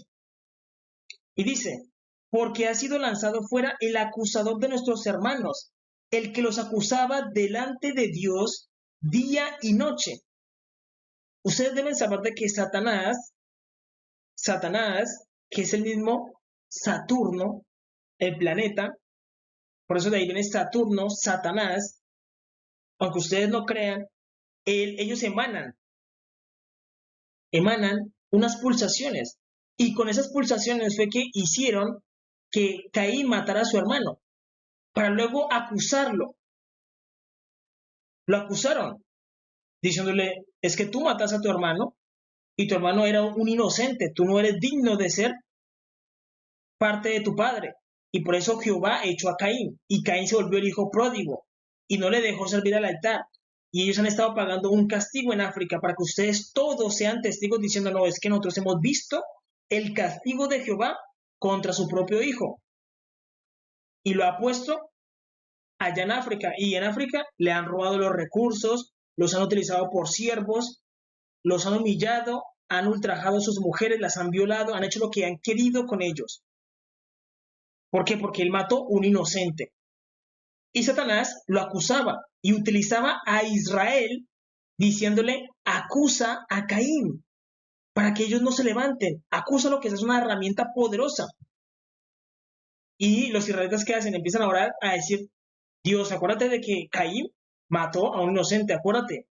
Y dice, porque ha sido lanzado fuera el acusador de nuestros hermanos, el que los acusaba delante de Dios día y noche. Ustedes deben saber de que Satanás, que es el mismo Saturno, el planeta, por eso de ahí viene Saturno, Satanás, aunque ustedes no crean, ellos emanan unas pulsaciones, y con esas pulsaciones fue que hicieron que Caín matara a su hermano, para luego acusarlo. Lo acusaron, diciéndole, es que tú matas a tu hermano, y tu hermano era un inocente, tú no eres digno de ser parte de tu padre. Y por eso Jehová echó a Caín, y Caín se volvió el hijo pródigo, y no le dejó servir al altar. Y ellos han estado pagando un castigo en África para que ustedes todos sean testigos diciendo, no, es que nosotros hemos visto el castigo de Jehová contra su propio hijo. Y lo ha puesto allá en África. Y en África le han robado los recursos, los han utilizado por siervos, los han humillado, han ultrajado a sus mujeres, las han violado, han hecho lo que han querido con ellos. ¿Por qué? Porque él mató un inocente. Y Satanás lo acusaba y utilizaba a Israel diciéndole, acusa a Caín para que ellos no se levanten. Acúsalo, que esa es una herramienta poderosa. Y los israelitas, ¿qué hacen? Empiezan a orar, a decir, Dios, acuérdate de que Caín mató a un inocente, acuérdate.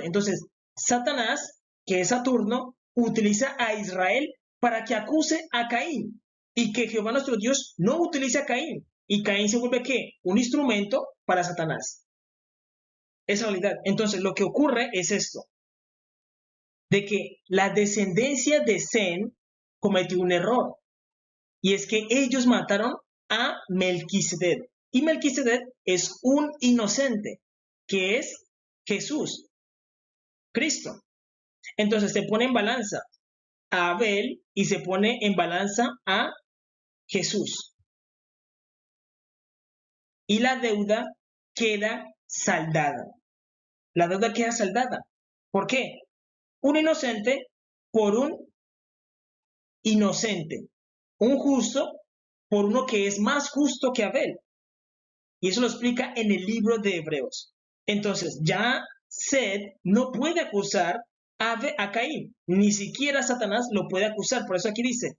Entonces, Satanás, que es Saturno, utiliza a Israel para que acuse a Caín, y que Jehová nuestro Dios no utilice a Caín, y Caín se vuelve ¿qué? Un instrumento para Satanás. Es realidad. Entonces, lo que ocurre es esto, de que la descendencia de Sem cometió un error, y es que ellos mataron a Melquisedec, y Melquisedec es un inocente, que es Jesús, Cristo. Entonces se pone en balanza a Abel y se pone en balanza a Jesús. Y la deuda queda saldada. La deuda queda saldada. ¿Por qué? Un inocente por un inocente. Un justo por uno que es más justo que Abel. Y eso lo explica en el libro de Hebreos. Entonces, ya Seth no puede acusar a Caín, ni siquiera Satanás lo puede acusar. Por eso aquí dice,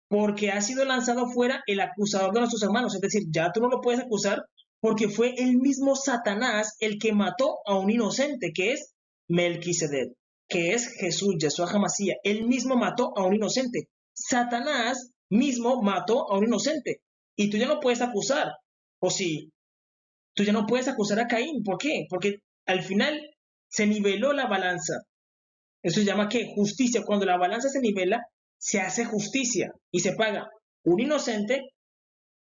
porque ha sido lanzado fuera el acusador de nuestros hermanos. Es decir, ya tú no lo puedes acusar porque fue el mismo Satanás el que mató a un inocente, que es Melquisedec, que es Jesús, Yeshua HaMashiach. Él mismo mató a un inocente. Satanás mismo mató a un inocente. Y tú ya no puedes acusar. O sí, Tú ya no puedes acusar a Caín. ¿Por qué? Porque al final se niveló la balanza. Eso se llama ¿qué? Justicia. Cuando la balanza se nivela, se hace justicia y se paga un inocente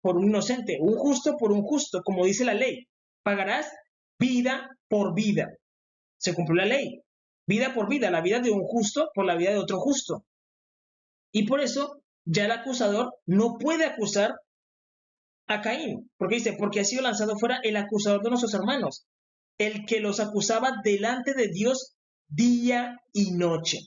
por un inocente, un justo por un justo, como dice la ley. Pagarás vida por vida. Se cumplió la ley. Vida por vida, la vida de un justo por la vida de otro justo. Y por eso ya el acusador no puede acusar a Caín, porque dice, porque ha sido lanzado fuera el acusador de nuestros hermanos, el que los acusaba delante de Dios día y noche.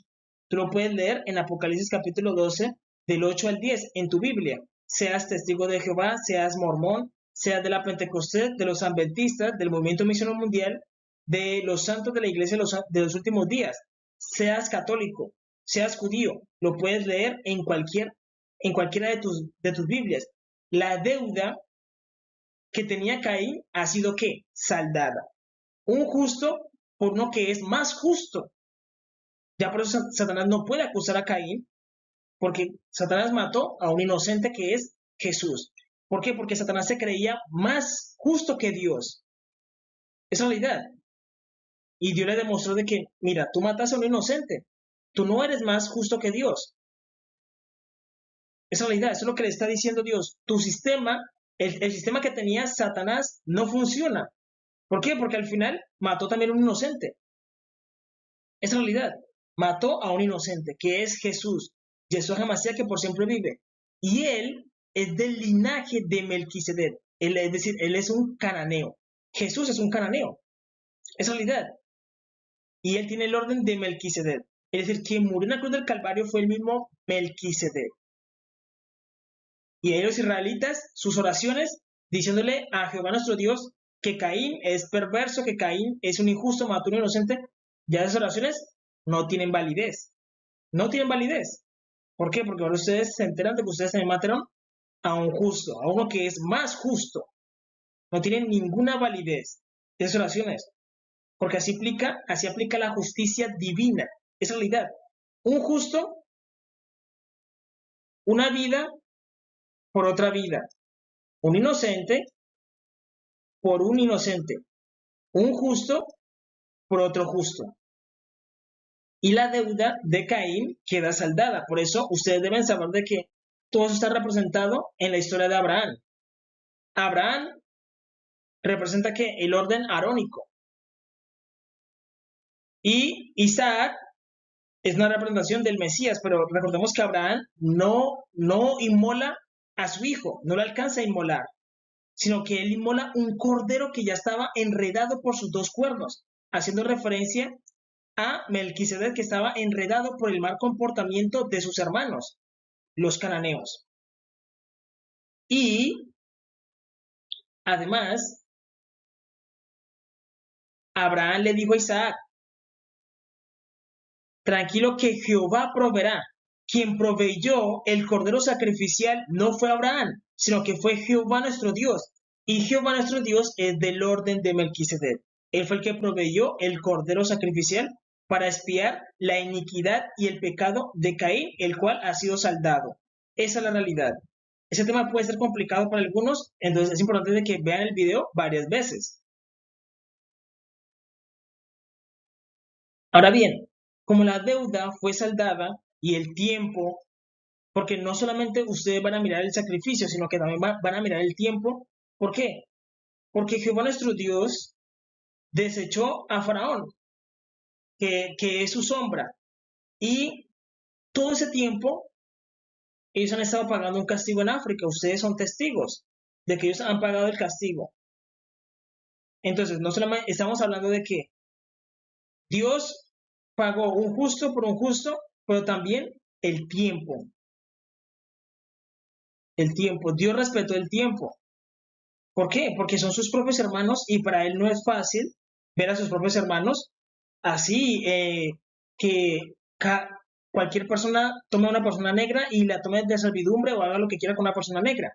Tú lo puedes leer en Apocalipsis capítulo 12, del 8 al 10, en tu Biblia. Seas testigo de Jehová, seas mormón, seas de la Pentecostés, de los adventistas, del movimiento misionero mundial, de los santos de la iglesia de los últimos días. Seas católico, seas judío, lo puedes leer en cualquiera de tus Biblias. La deuda que tenía Caín ha sido ¿qué? Saldada. Un justo por uno que es más justo. Ya por eso Satanás no puede acusar a Caín, porque Satanás mató a un inocente que es Jesús. ¿Por qué? Porque Satanás se creía más justo que Dios. Es realidad. Y Dios le demostró de que, mira, tú matas a un inocente. Tú no eres más justo que Dios. Es realidad. Eso es lo que le está diciendo Dios. Tu sistema, el sistema que tenía Satanás no funciona. ¿Por qué? Porque al final mató también a un inocente. Es realidad. Mató a un inocente, que es Jesús. Yeshua HaMashiach, que por siempre vive. Y él es del linaje de Melquisedec. Es decir, él es un cananeo. Jesús es un cananeo. Es realidad. Y él tiene el orden de Melquisedec. Es decir, quien murió en la cruz del Calvario fue el mismo Melquisedec. Y ahí los israelitas, sus oraciones, diciéndole a Jehová nuestro Dios que Caín es perverso, que Caín es un injusto, mató a un inocente, ya esas oraciones no tienen validez. No tienen validez. ¿Por qué? Porque ahora ustedes se enteran de que ustedes también mataron a un justo, a uno que es más justo. No tienen ninguna validez esas oraciones. Porque así aplica la justicia divina. Es realidad. Un justo, una vida por otra vida. Un inocente por un inocente. Un justo por otro justo. Y la deuda de Caín queda saldada. Por eso ustedes deben saber de que todo eso está representado en la historia de Abraham. Abraham representa que el orden arónico. Y Isaac es una representación del Mesías, pero recordemos que Abraham no inmola a su hijo, no le alcanza a inmolar, sino que él inmola un cordero que ya estaba enredado por sus dos cuernos, haciendo referencia a Melquisedec, que estaba enredado por el mal comportamiento de sus hermanos, los cananeos. Y además, Abraham le dijo a Isaac, tranquilo que Jehová proveerá. Quien proveyó el cordero sacrificial no fue Abraham, sino que fue Jehová nuestro Dios. Y Jehová nuestro Dios es del orden de Melquisedec. Él fue el que proveyó el cordero sacrificial para expiar la iniquidad y el pecado de Caín, el cual ha sido saldado. Esa es la realidad. Ese tema puede ser complicado para algunos, entonces es importante que vean el video varias veces. Ahora bien, como la deuda fue saldada y el tiempo, porque no solamente ustedes van a mirar el sacrificio, sino que también van a mirar el tiempo. ¿Por qué? Porque Jehová nuestro Dios desechó a Faraón, que es su sombra, y todo ese tiempo ellos han estado pagando un castigo en África. Ustedes son testigos de que ellos han pagado el castigo. Entonces, no solamente estamos hablando de que Dios pagó un justo por un justo, pero también el tiempo. El tiempo. Dios respetó el tiempo. ¿Por qué? Porque son sus propios hermanos y para él no es fácil ver a sus propios hermanos así, que cualquier persona tome a una persona negra y la tome de servidumbre o haga lo que quiera con una persona negra.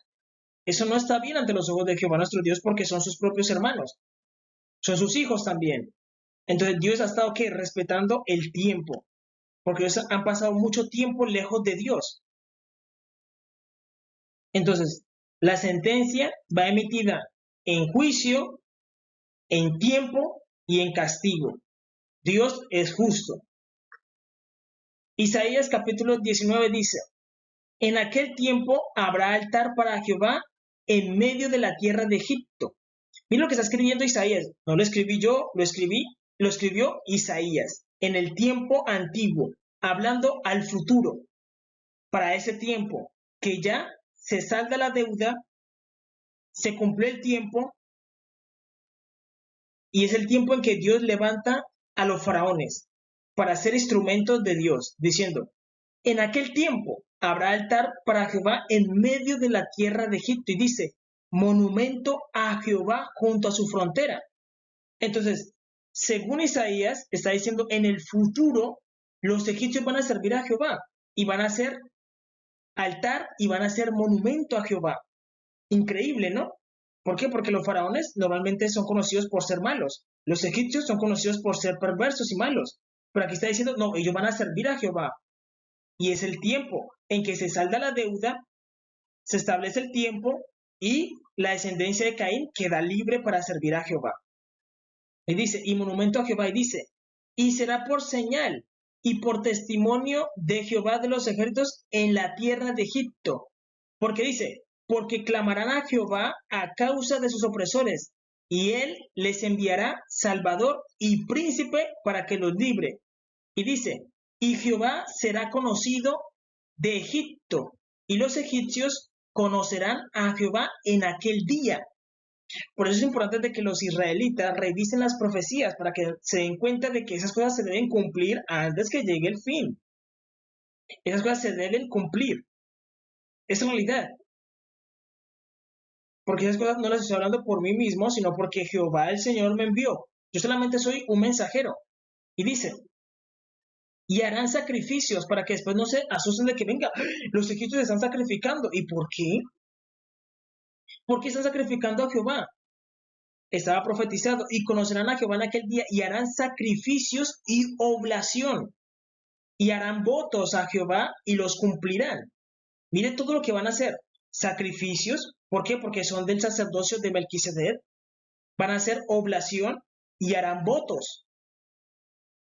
Eso no está bien ante los ojos de Jehová nuestro Dios porque son sus propios hermanos, son sus hijos también. Entonces Dios ha estado ¿qué? Respetando el tiempo, porque ellos han pasado mucho tiempo lejos de Dios. Entonces, la sentencia va emitida en juicio en tiempo y en castigo. Dios es justo. Isaías capítulo 19 dice, en aquel tiempo habrá altar para Jehová en medio de la tierra de Egipto. Mira lo que está escribiendo Isaías. No lo escribí yo, lo escribió Isaías. En el tiempo antiguo, hablando al futuro, para ese tiempo, que ya se salda la deuda, se cumplió el tiempo, y es el tiempo en que Dios levanta a los faraones para ser instrumentos de Dios, diciendo, en aquel tiempo habrá altar para Jehová en medio de la tierra de Egipto. Y dice, monumento a Jehová junto a su frontera. Entonces, según Isaías, está diciendo, en el futuro, los egipcios van a servir a Jehová y van a hacer altar y van a hacer monumento a Jehová. Increíble, ¿no? ¿Por qué? Porque los faraones normalmente son conocidos por ser malos. Los egipcios son conocidos por ser perversos y malos. Pero aquí está diciendo, no, ellos van a servir a Jehová. Y es el tiempo en que se salda la deuda, se establece el tiempo y la descendencia de Caín queda libre para servir a Jehová. Y dice, y monumento a Jehová, y dice, y será por señal y por testimonio de Jehová de los ejércitos en la tierra de Egipto. Porque dice, porque clamarán a Jehová a causa de sus opresores, y él les enviará salvador y príncipe para que los libre. Y dice, y Jehová será conocido de Egipto, y los egipcios conocerán a Jehová en aquel día. Por eso es importante de que los israelitas revisen las profecías para que se den cuenta de que esas cosas se deben cumplir antes que llegue el fin. Esas cosas se deben cumplir. Es realidad. Porque esas cosas no las estoy hablando por mí mismo, sino porque Jehová el Señor me envió. Yo solamente soy un mensajero. Y dice, y harán sacrificios para que después no se asusten de que venga, los egipcios están sacrificando. ¿Y por qué? ¿Por qué están sacrificando a Jehová? Estaba profetizado, y conocerán a Jehová en aquel día, y harán sacrificios y oblación, y harán votos a Jehová, y los cumplirán. Mire todo lo que van a hacer. Sacrificios, ¿por qué? Porque son del sacerdocio de Melquisedec. Van a hacer oblación y harán votos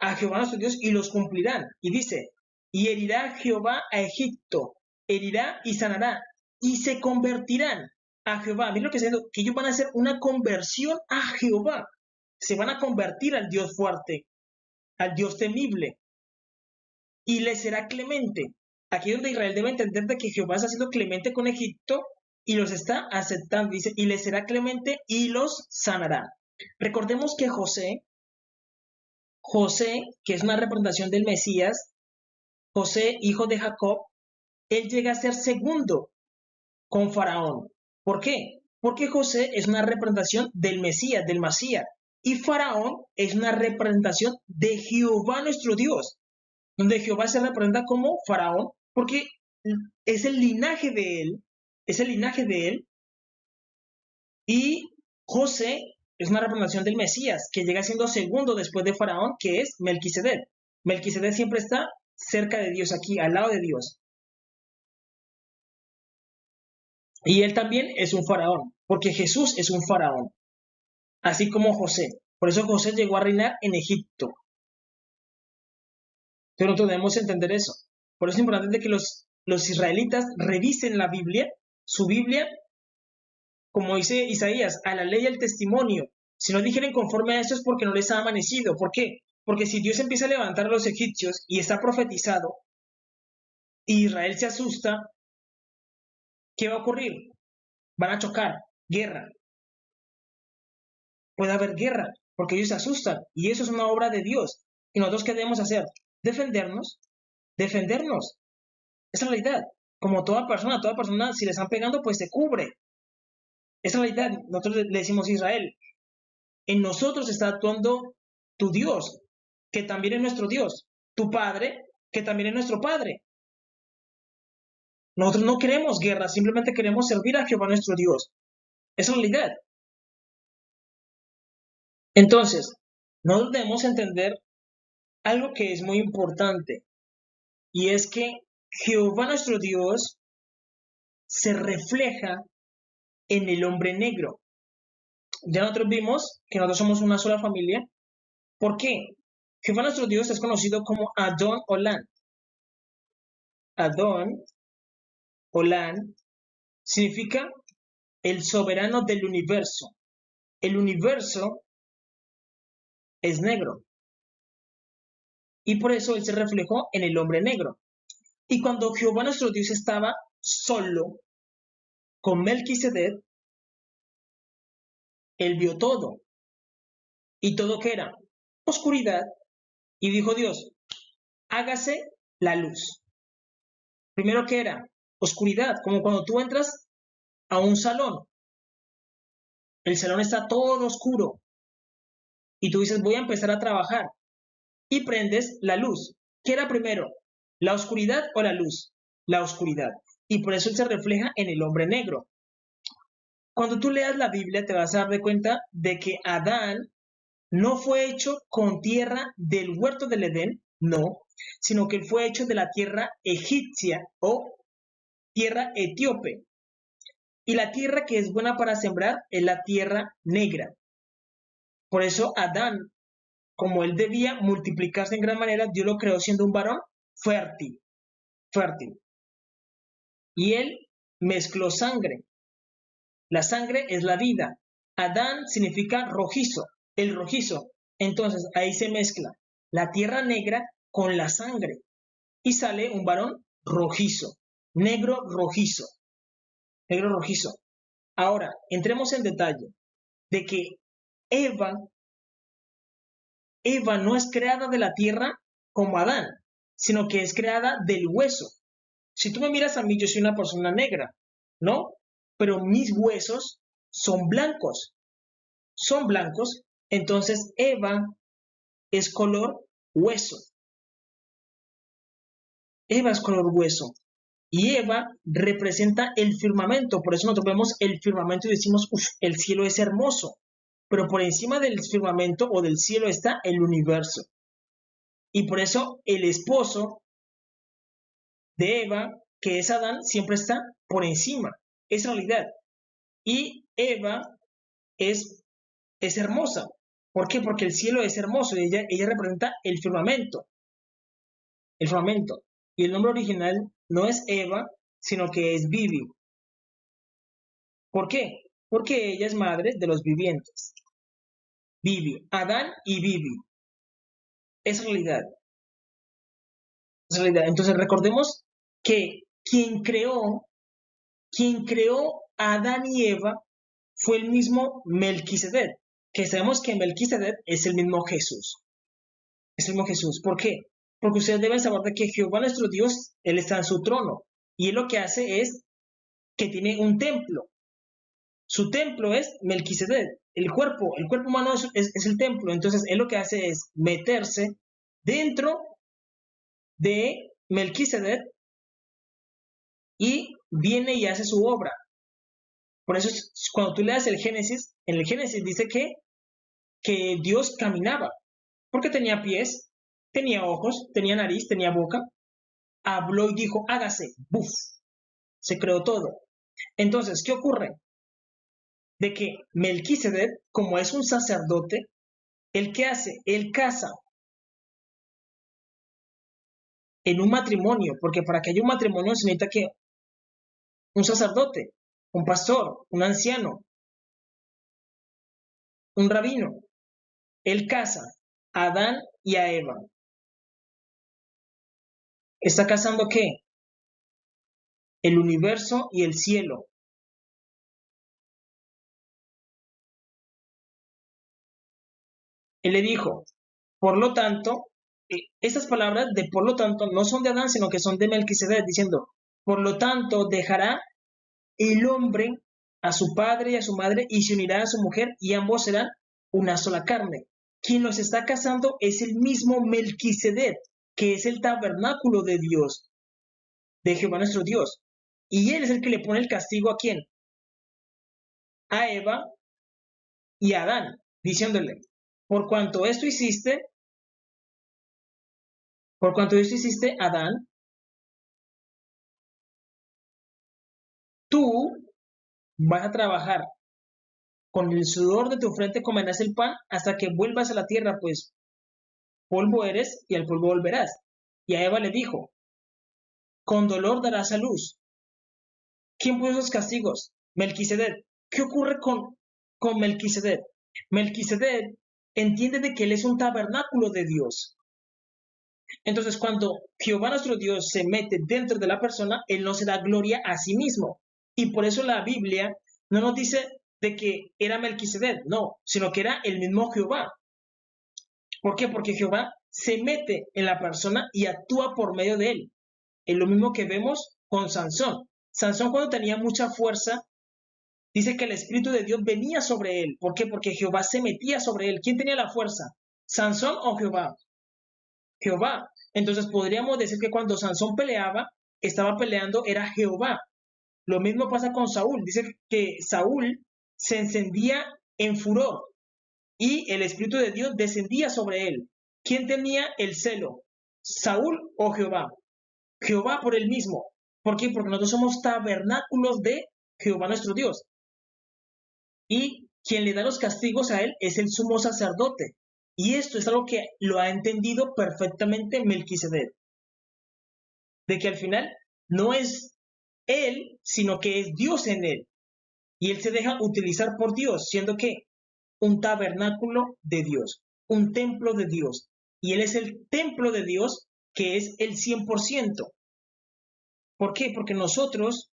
a Jehová nuestro Dios y los cumplirán. Y dice, y herirá Jehová a Egipto, herirá y sanará, y se convertirán a Jehová. Mira lo que está diciendo, que ellos van a hacer una conversión a Jehová. Se van a convertir al Dios fuerte, al Dios temible, y les será clemente. Aquí es donde Israel debe entender de que Jehová está siendo clemente con Egipto y los está aceptando. Dice, y les será clemente y los sanará. Recordemos que José, que es una representación del Mesías, José, hijo de Jacob, él llega a ser segundo con Faraón. ¿Por qué? Porque José es una representación del Mesías, del Masías, y Faraón es una representación de Jehová nuestro Dios, donde Jehová se representa como Faraón, porque es el linaje de él, y José es una representación del Mesías, que llega siendo segundo después de Faraón, que es Melquisedec. Melquisedec siempre está cerca de Dios aquí, al lado de Dios. Y él también es un faraón, porque Jesús es un faraón, así como José. Por eso José llegó a reinar en Egipto. Pero nosotros debemos entender eso. Por eso es importante que los israelitas revisen la Biblia, su Biblia, como dice Isaías, a la ley y al testimonio. Si no dijeren conforme a eso es porque no les ha amanecido. ¿Por qué? Porque si Dios empieza a levantar a los egipcios y está profetizado, y Israel se asusta, ¿qué va a ocurrir? Van a chocar, guerra. Puede haber guerra, porque ellos se asustan, y eso es una obra de Dios. ¿Y nosotros qué debemos hacer? Defendernos. Esa es la realidad. Como toda persona, si le están pegando, pues se cubre. Esa es la realidad. Nosotros le decimos a Israel, en nosotros está actuando tu Dios, que también es nuestro Dios, tu Padre, que también es nuestro Padre. Nosotros no queremos guerra, simplemente queremos servir a Jehová nuestro Dios. Esa es la realidad. Entonces, nosotros debemos entender algo que es muy importante, y es que Jehová nuestro Dios se refleja en el hombre negro. Ya nosotros vimos que nosotros somos una sola familia. ¿Por qué? Jehová nuestro Dios es conocido como Adón Olam. Adón Olam significa el soberano del universo. El universo es negro y por eso él se reflejó en el hombre negro. Y cuando Jehová nuestro Dios estaba solo con Melquisedec, él vio todo. ¿Y todo qué era? Oscuridad. Y dijo Dios, hágase la luz. Primero, ¿qué era? Oscuridad, como cuando tú entras a un salón. El salón está todo oscuro y tú dices, voy a empezar a trabajar y prendes la luz. ¿Qué era primero? ¿La oscuridad o la luz? La oscuridad. Y por eso él se refleja en el hombre negro. Cuando tú leas la Biblia te vas a dar de cuenta de que Adán no fue hecho con tierra del huerto del Edén, no, sino que fue hecho de la tierra egipcia o tierra etíope. Y la tierra que es buena para sembrar es la tierra negra. Por eso Adán, como él debía multiplicarse en gran manera, Dios lo creó siendo un varón fértil, fértil. Y él mezcló sangre. La sangre es la vida. Adán significa rojizo, el rojizo. Entonces ahí se mezcla la tierra negra con la sangre y sale un varón rojizo, negro rojizo, negro rojizo. Ahora, entremos en detalle de que Eva, Eva no es creada de la tierra como Adán, sino que es creada del hueso. Si tú me miras a mí, yo soy una persona negra, ¿no? Pero mis huesos son blancos, entonces Eva es color hueso. Eva es color hueso. Y Eva representa el firmamento, por eso nosotros vemos el firmamento y decimos, uff, el cielo es hermoso. Pero por encima del firmamento o del cielo está el universo. Y por eso el esposo de Eva, que es Adán, siempre está por encima. Es realidad. Y Eva es hermosa. ¿Por qué? Porque el cielo es hermoso y ella representa el firmamento. El firmamento. Y el nombre original no es Eva, sino que es Vivi. ¿Por qué? Porque ella es madre de los vivientes. Vivi, Adán y Vivi. Es realidad. Es realidad. Entonces recordemos que quien creó a Adán y Eva fue el mismo Melquisedec, que sabemos que Melquisedec es el mismo Jesús. Es el mismo Jesús. ¿Por qué? Porque ustedes deben saber de que Jehová nuestro Dios, Él está en su trono. Y Él lo que hace es que tiene un templo. Su templo es Melquisedec. El cuerpo humano es el templo. Entonces, Él lo que hace es meterse dentro de Melquisedec y viene y hace su obra. Por eso, cuando tú leas el Génesis, en el Génesis dice que Dios caminaba, porque tenía pies, tenía ojos, tenía nariz, tenía boca, habló y dijo, hágase, ¡buf! Se creó todo. Entonces, ¿qué ocurre? De que Melquisedec, como es un sacerdote, ¿el qué hace? Él casa en un matrimonio, porque para que haya un matrimonio se necesita que un sacerdote, un pastor, un anciano, un rabino, él casa a Adán y a Eva. ¿Está casando qué? El universo y el cielo. Él le dijo, por lo tanto, estas palabras de por lo tanto no son de Adán, sino que son de Melquisedec, diciendo, por lo tanto dejará el hombre a su padre y a su madre y se unirá a su mujer y ambos serán una sola carne. Quien los está casando es el mismo Melquisedec, que es el tabernáculo de Dios, de Jehová nuestro Dios. Y él es el que le pone el castigo a quién? A Eva y a Adán, diciéndole, por cuanto esto hiciste, por cuanto esto hiciste, Adán, tú vas a trabajar con el sudor de tu frente comerás el pan hasta que vuelvas a la tierra, pues polvo eres y al polvo volverás. Y a Eva le dijo, con dolor darás a luz. ¿Quién puso esos castigos? Melquisedec. ¿Qué ocurre con Melquisedec? Melquisedec entiende de que él es un tabernáculo de Dios. Entonces, cuando Jehová nuestro Dios se mete dentro de la persona, él no se da gloria a sí mismo. Y por eso la Biblia no nos dice de que era Melquisedec, no, sino que era el mismo Jehová. ¿Por qué? Porque Jehová se mete en la persona y actúa por medio de él. Es lo mismo que vemos con Sansón. Sansón, cuando tenía mucha fuerza, dice que el Espíritu de Dios venía sobre él. ¿Por qué? Porque Jehová se metía sobre él. ¿Quién tenía la fuerza? ¿Sansón o Jehová? Jehová. Entonces podríamos decir que cuando Sansón peleaba, estaba peleando, era Jehová. Lo mismo pasa con Saúl. Dice que Saúl se encendía en furor y el Espíritu de Dios descendía sobre él. ¿Quién tenía el celo? ¿Saúl o Jehová? Jehová por él mismo. ¿Por qué? Porque nosotros somos tabernáculos de Jehová nuestro Dios. Y quien le da los castigos a él es el sumo sacerdote. Y esto es algo que lo ha entendido perfectamente Melquisedec. De que al final no es él, sino que es Dios en él. Y él se deja utilizar por Dios, siendo que un tabernáculo de Dios, un templo de Dios. Y él es el templo de Dios que es el 100%. ¿Por qué? Porque nosotros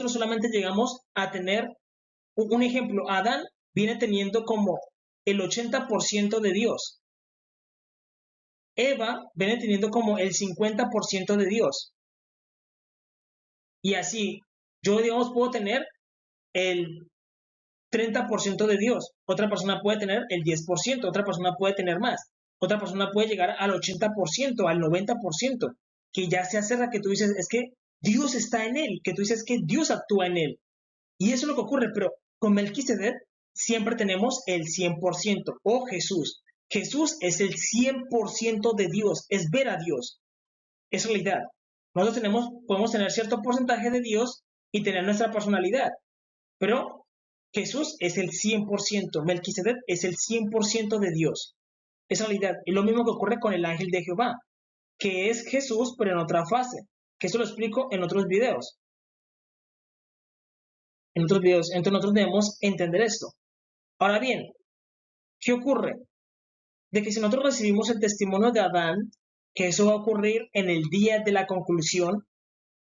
solamente llegamos a tener un ejemplo. Adán viene teniendo como el 80% de Dios. Eva viene teniendo como el 50% de Dios. Y así, yo, digamos, puedo tener el 30% de Dios. Otra persona puede tener el 10%, otra persona puede tener más. Otra persona puede llegar al 80%, al 90%, que ya se acerca, que tú dices, es que Dios está en él, que tú dices que Dios actúa en él. Y eso es lo que ocurre, pero con Melquisedec siempre tenemos el 100%. O Jesús. Jesús es el 100% de Dios, es ver a Dios. Es realidad. Nosotros podemos tener cierto porcentaje de Dios y tener nuestra personalidad, pero Jesús es el 100%, Melquisedec es el 100% de Dios. Es realidad. Y lo mismo que ocurre con el ángel de Jehová, que es Jesús, pero en otra fase, que eso lo explico en otros videos. Entonces nosotros debemos entender esto. Ahora bien, ¿qué ocurre? De que si nosotros recibimos el testimonio de Adán, que eso va a ocurrir en el día de la conclusión,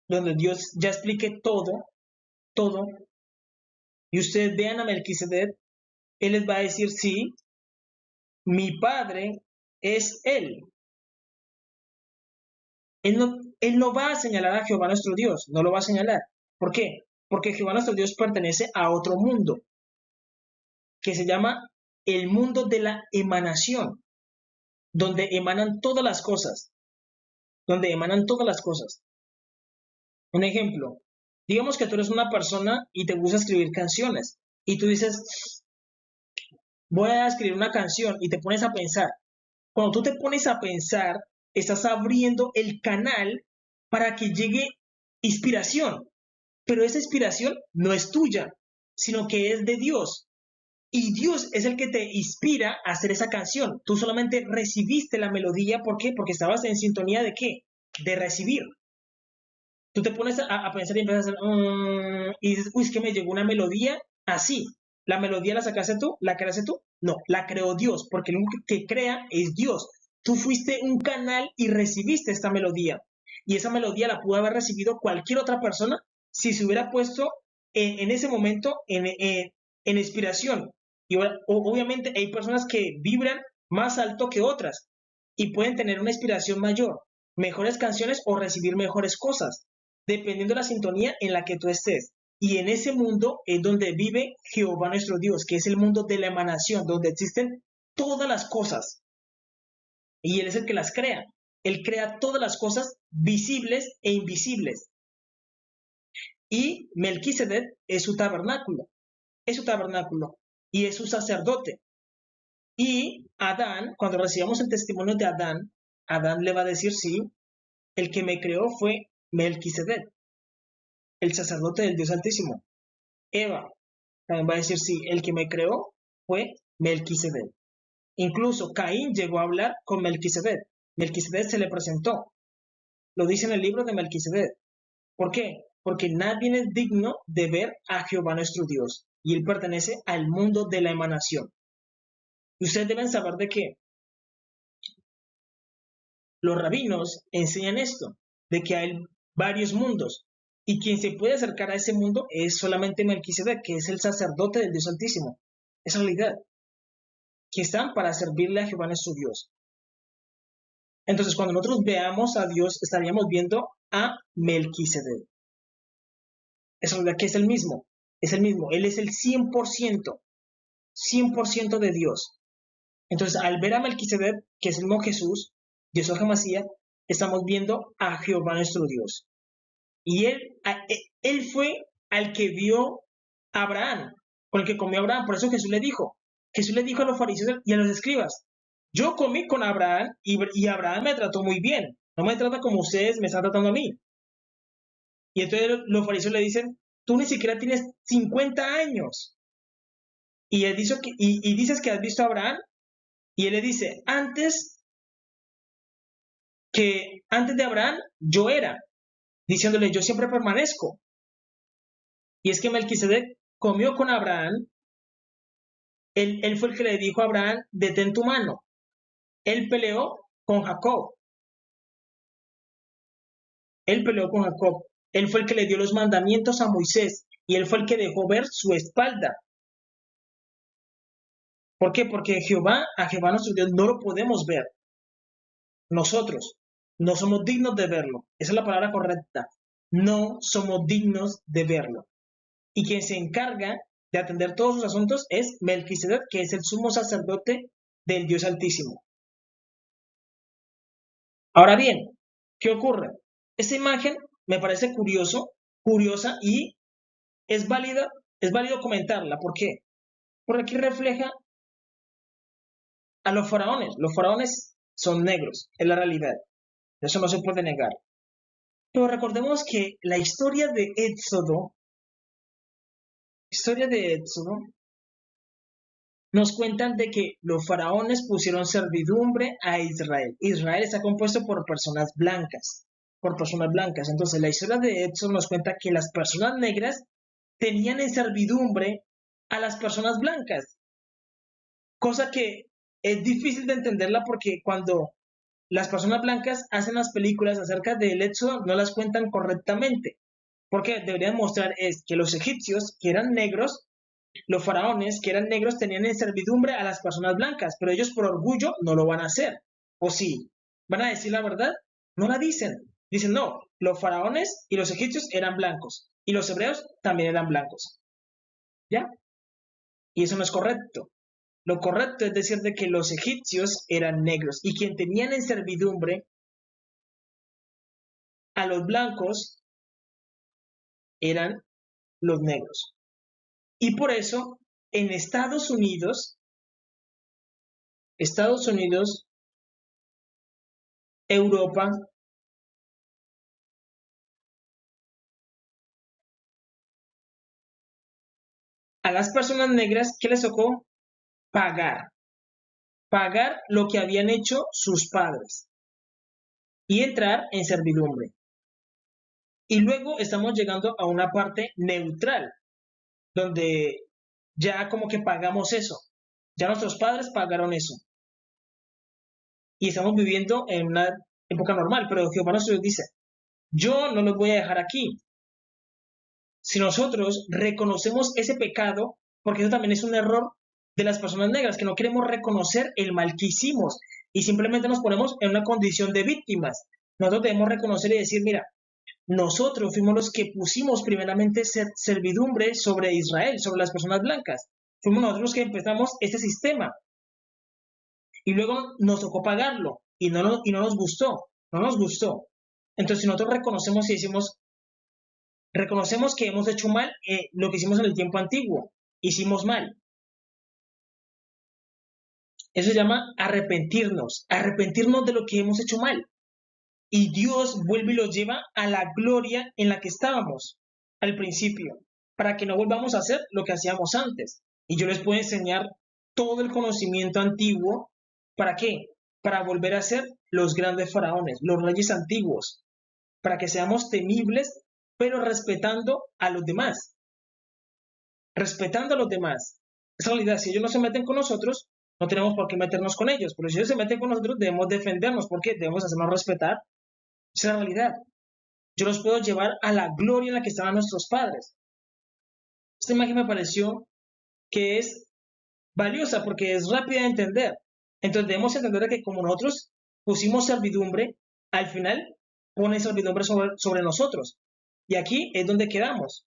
donde Dios ya explique todo, y ustedes vean a Melquisedec, él les va a decir, sí, mi padre es él. Él no va a señalar a Jehová nuestro Dios, no lo va a señalar. ¿Por qué? Porque Jehová nuestro Dios pertenece a otro mundo, que se llama el mundo de la emanación, donde emanan todas las cosas, donde emanan todas las cosas. Un ejemplo, digamos que tú eres una persona y te gusta escribir canciones, y tú dices, voy a escribir una canción, y te pones a pensar. Cuando tú te pones a pensar, estás abriendo el canal para que llegue inspiración, pero esa inspiración no es tuya, sino que es de Dios. Y Dios es el que te inspira a hacer esa canción. Tú solamente recibiste la melodía, ¿por qué? Porque estabas en sintonía de ¿qué? De recibir. Tú te pones a pensar y empiezas a hacer, y dices, uy, es que me llegó una melodía así. ¿La melodía la sacaste tú? ¿La creaste tú? No, la creó Dios, porque el único que crea es Dios. Tú fuiste un canal y recibiste esta melodía. Y esa melodía la pudo haber recibido cualquier otra persona si se hubiera puesto en ese momento en inspiración. Y obviamente hay personas que vibran más alto que otras y pueden tener una inspiración mayor, mejores canciones o recibir mejores cosas, dependiendo de la sintonía en la que tú estés. Y en ese mundo es donde vive Jehová nuestro Dios, que es el mundo de la emanación, donde existen todas las cosas. Y Él es el que las crea. Él crea todas las cosas visibles e invisibles. Y Melquisedec es su tabernáculo. Es su tabernáculo. Y es su sacerdote. Y Adán, cuando recibamos el testimonio de Adán, Adán le va a decir, sí, el que me creó fue Melquisedec, el sacerdote del Dios Altísimo. Eva, también va a decir, sí, el que me creó fue Melquisedec. Incluso Caín llegó a hablar con Melquisedec. Melquisedec se le presentó. Lo dice en el libro de Melquisedec. ¿Por qué? Porque nadie es digno de ver a Jehová nuestro Dios. Y él pertenece al mundo de la emanación. Y ustedes deben saber de que los rabinos enseñan esto, de que hay varios mundos. Y quien se puede acercar a ese mundo es solamente Melquisedec, que es el sacerdote del Dios Altísimo. Es realidad. Que están para servirle a Jehová nuestro Dios. Entonces, cuando nosotros veamos a Dios, estaríamos viendo a Melquisedec. Es realidad que es el mismo. Es el mismo. Él es el 100%. 100% de Dios. Entonces, al ver a Melquisedec, que es el mismo Jesús, Yeshua HaMashiach, estamos viendo a Jehová nuestro Dios. Y él fue al que vio a Abraham, con el que comió Abraham. Por eso Jesús le dijo a los fariseos y a los escribas, yo comí con Abraham y Abraham me trató muy bien. No me trata como ustedes me están tratando a mí. Y entonces los fariseos le dicen, tú ni siquiera tienes 50 años. Y él dice y dices que has visto a Abraham. Y él le dice, antes de Abraham, yo era. Diciéndole, yo siempre permanezco. Y es que Melquisedec comió con Abraham. Él fue el que le dijo a Abraham, detén tu mano. Él peleó con Jacob. Él peleó con Jacob. Él fue el que le dio los mandamientos a Moisés. Y él fue el que dejó ver su espalda. ¿Por qué? Porque a Jehová nuestro Dios no lo podemos ver. Nosotros no somos dignos de verlo. Esa es la palabra correcta. No somos dignos de verlo. Y quien se encarga de atender todos sus asuntos es Melquisedec, que es el sumo sacerdote del Dios Altísimo. Ahora bien, ¿qué ocurre? Esta imagen me parece curiosa y es válido comentarla. ¿Por qué? Porque aquí refleja a los faraones. Los faraones son negros, es la realidad. Eso no se puede negar. Pero recordemos que la historia de Éxodo nos cuentan de que los faraones pusieron servidumbre a Israel. Israel está compuesto por personas blancas. Entonces, la historia de Éxodo nos cuenta que las personas negras tenían en servidumbre a las personas blancas. Cosa que es difícil de entenderla porque cuando las personas blancas hacen las películas acerca del Éxodo, no las cuentan correctamente. Porque deberían mostrar es que los egipcios, que eran negros, los faraones, que eran negros, tenían en servidumbre a las personas blancas, pero ellos por orgullo no lo van a hacer. ¿O sí? ¿Van a decir la verdad? No la dicen. Dicen, no, los faraones y los egipcios eran blancos, y los hebreos también eran blancos. ¿Ya? Y eso no es correcto. Lo correcto es decir de que los egipcios eran negros, y quien tenían en servidumbre a los blancos eran los negros. Y por eso, en Estados Unidos, Europa, a las personas negras, ¿qué les tocó? Pagar lo que habían hecho sus padres y entrar en servidumbre. Y luego estamos llegando a una parte neutral, donde ya como que pagamos eso. Ya nuestros padres pagaron eso. Y estamos viviendo en una época normal, pero Jehová nuestro Dios dice, yo no los voy a dejar aquí. Si nosotros reconocemos ese pecado, porque eso también es un error de las personas negras, que no queremos reconocer el mal que hicimos y simplemente nos ponemos en una condición de víctimas. Nosotros debemos reconocer y decir, mira, nosotros fuimos los que pusimos primeramente servidumbre sobre Israel, sobre las personas blancas. Fuimos nosotros los que empezamos este sistema. Y luego nos tocó pagarlo y no nos gustó. Entonces, si nosotros reconocemos y decimos, reconocemos que hemos hecho mal lo que hicimos en el tiempo antiguo, hicimos mal. Eso se llama arrepentirnos de lo que hemos hecho mal. Y Dios vuelve y los lleva a la gloria en la que estábamos al principio. para que no volvamos a hacer lo que hacíamos antes. Y yo les puedo enseñar todo el conocimiento antiguo. ¿Para qué? Para volver a ser los grandes faraones, los reyes antiguos, para que seamos temibles, pero respetando a los demás. Respetando a los demás. Es realidad, si ellos no se meten con nosotros, no tenemos por qué meternos con ellos, pero si ellos se meten con nosotros, debemos defendernos, porque debemos hacernos respetar. Esa es la realidad. Yo los puedo llevar a la gloria en la que estaban nuestros padres. Esta imagen me pareció que es valiosa porque es rápida de entender. Entonces debemos entender que como nosotros pusimos servidumbre, al final pone servidumbre sobre nosotros. Y aquí es donde quedamos.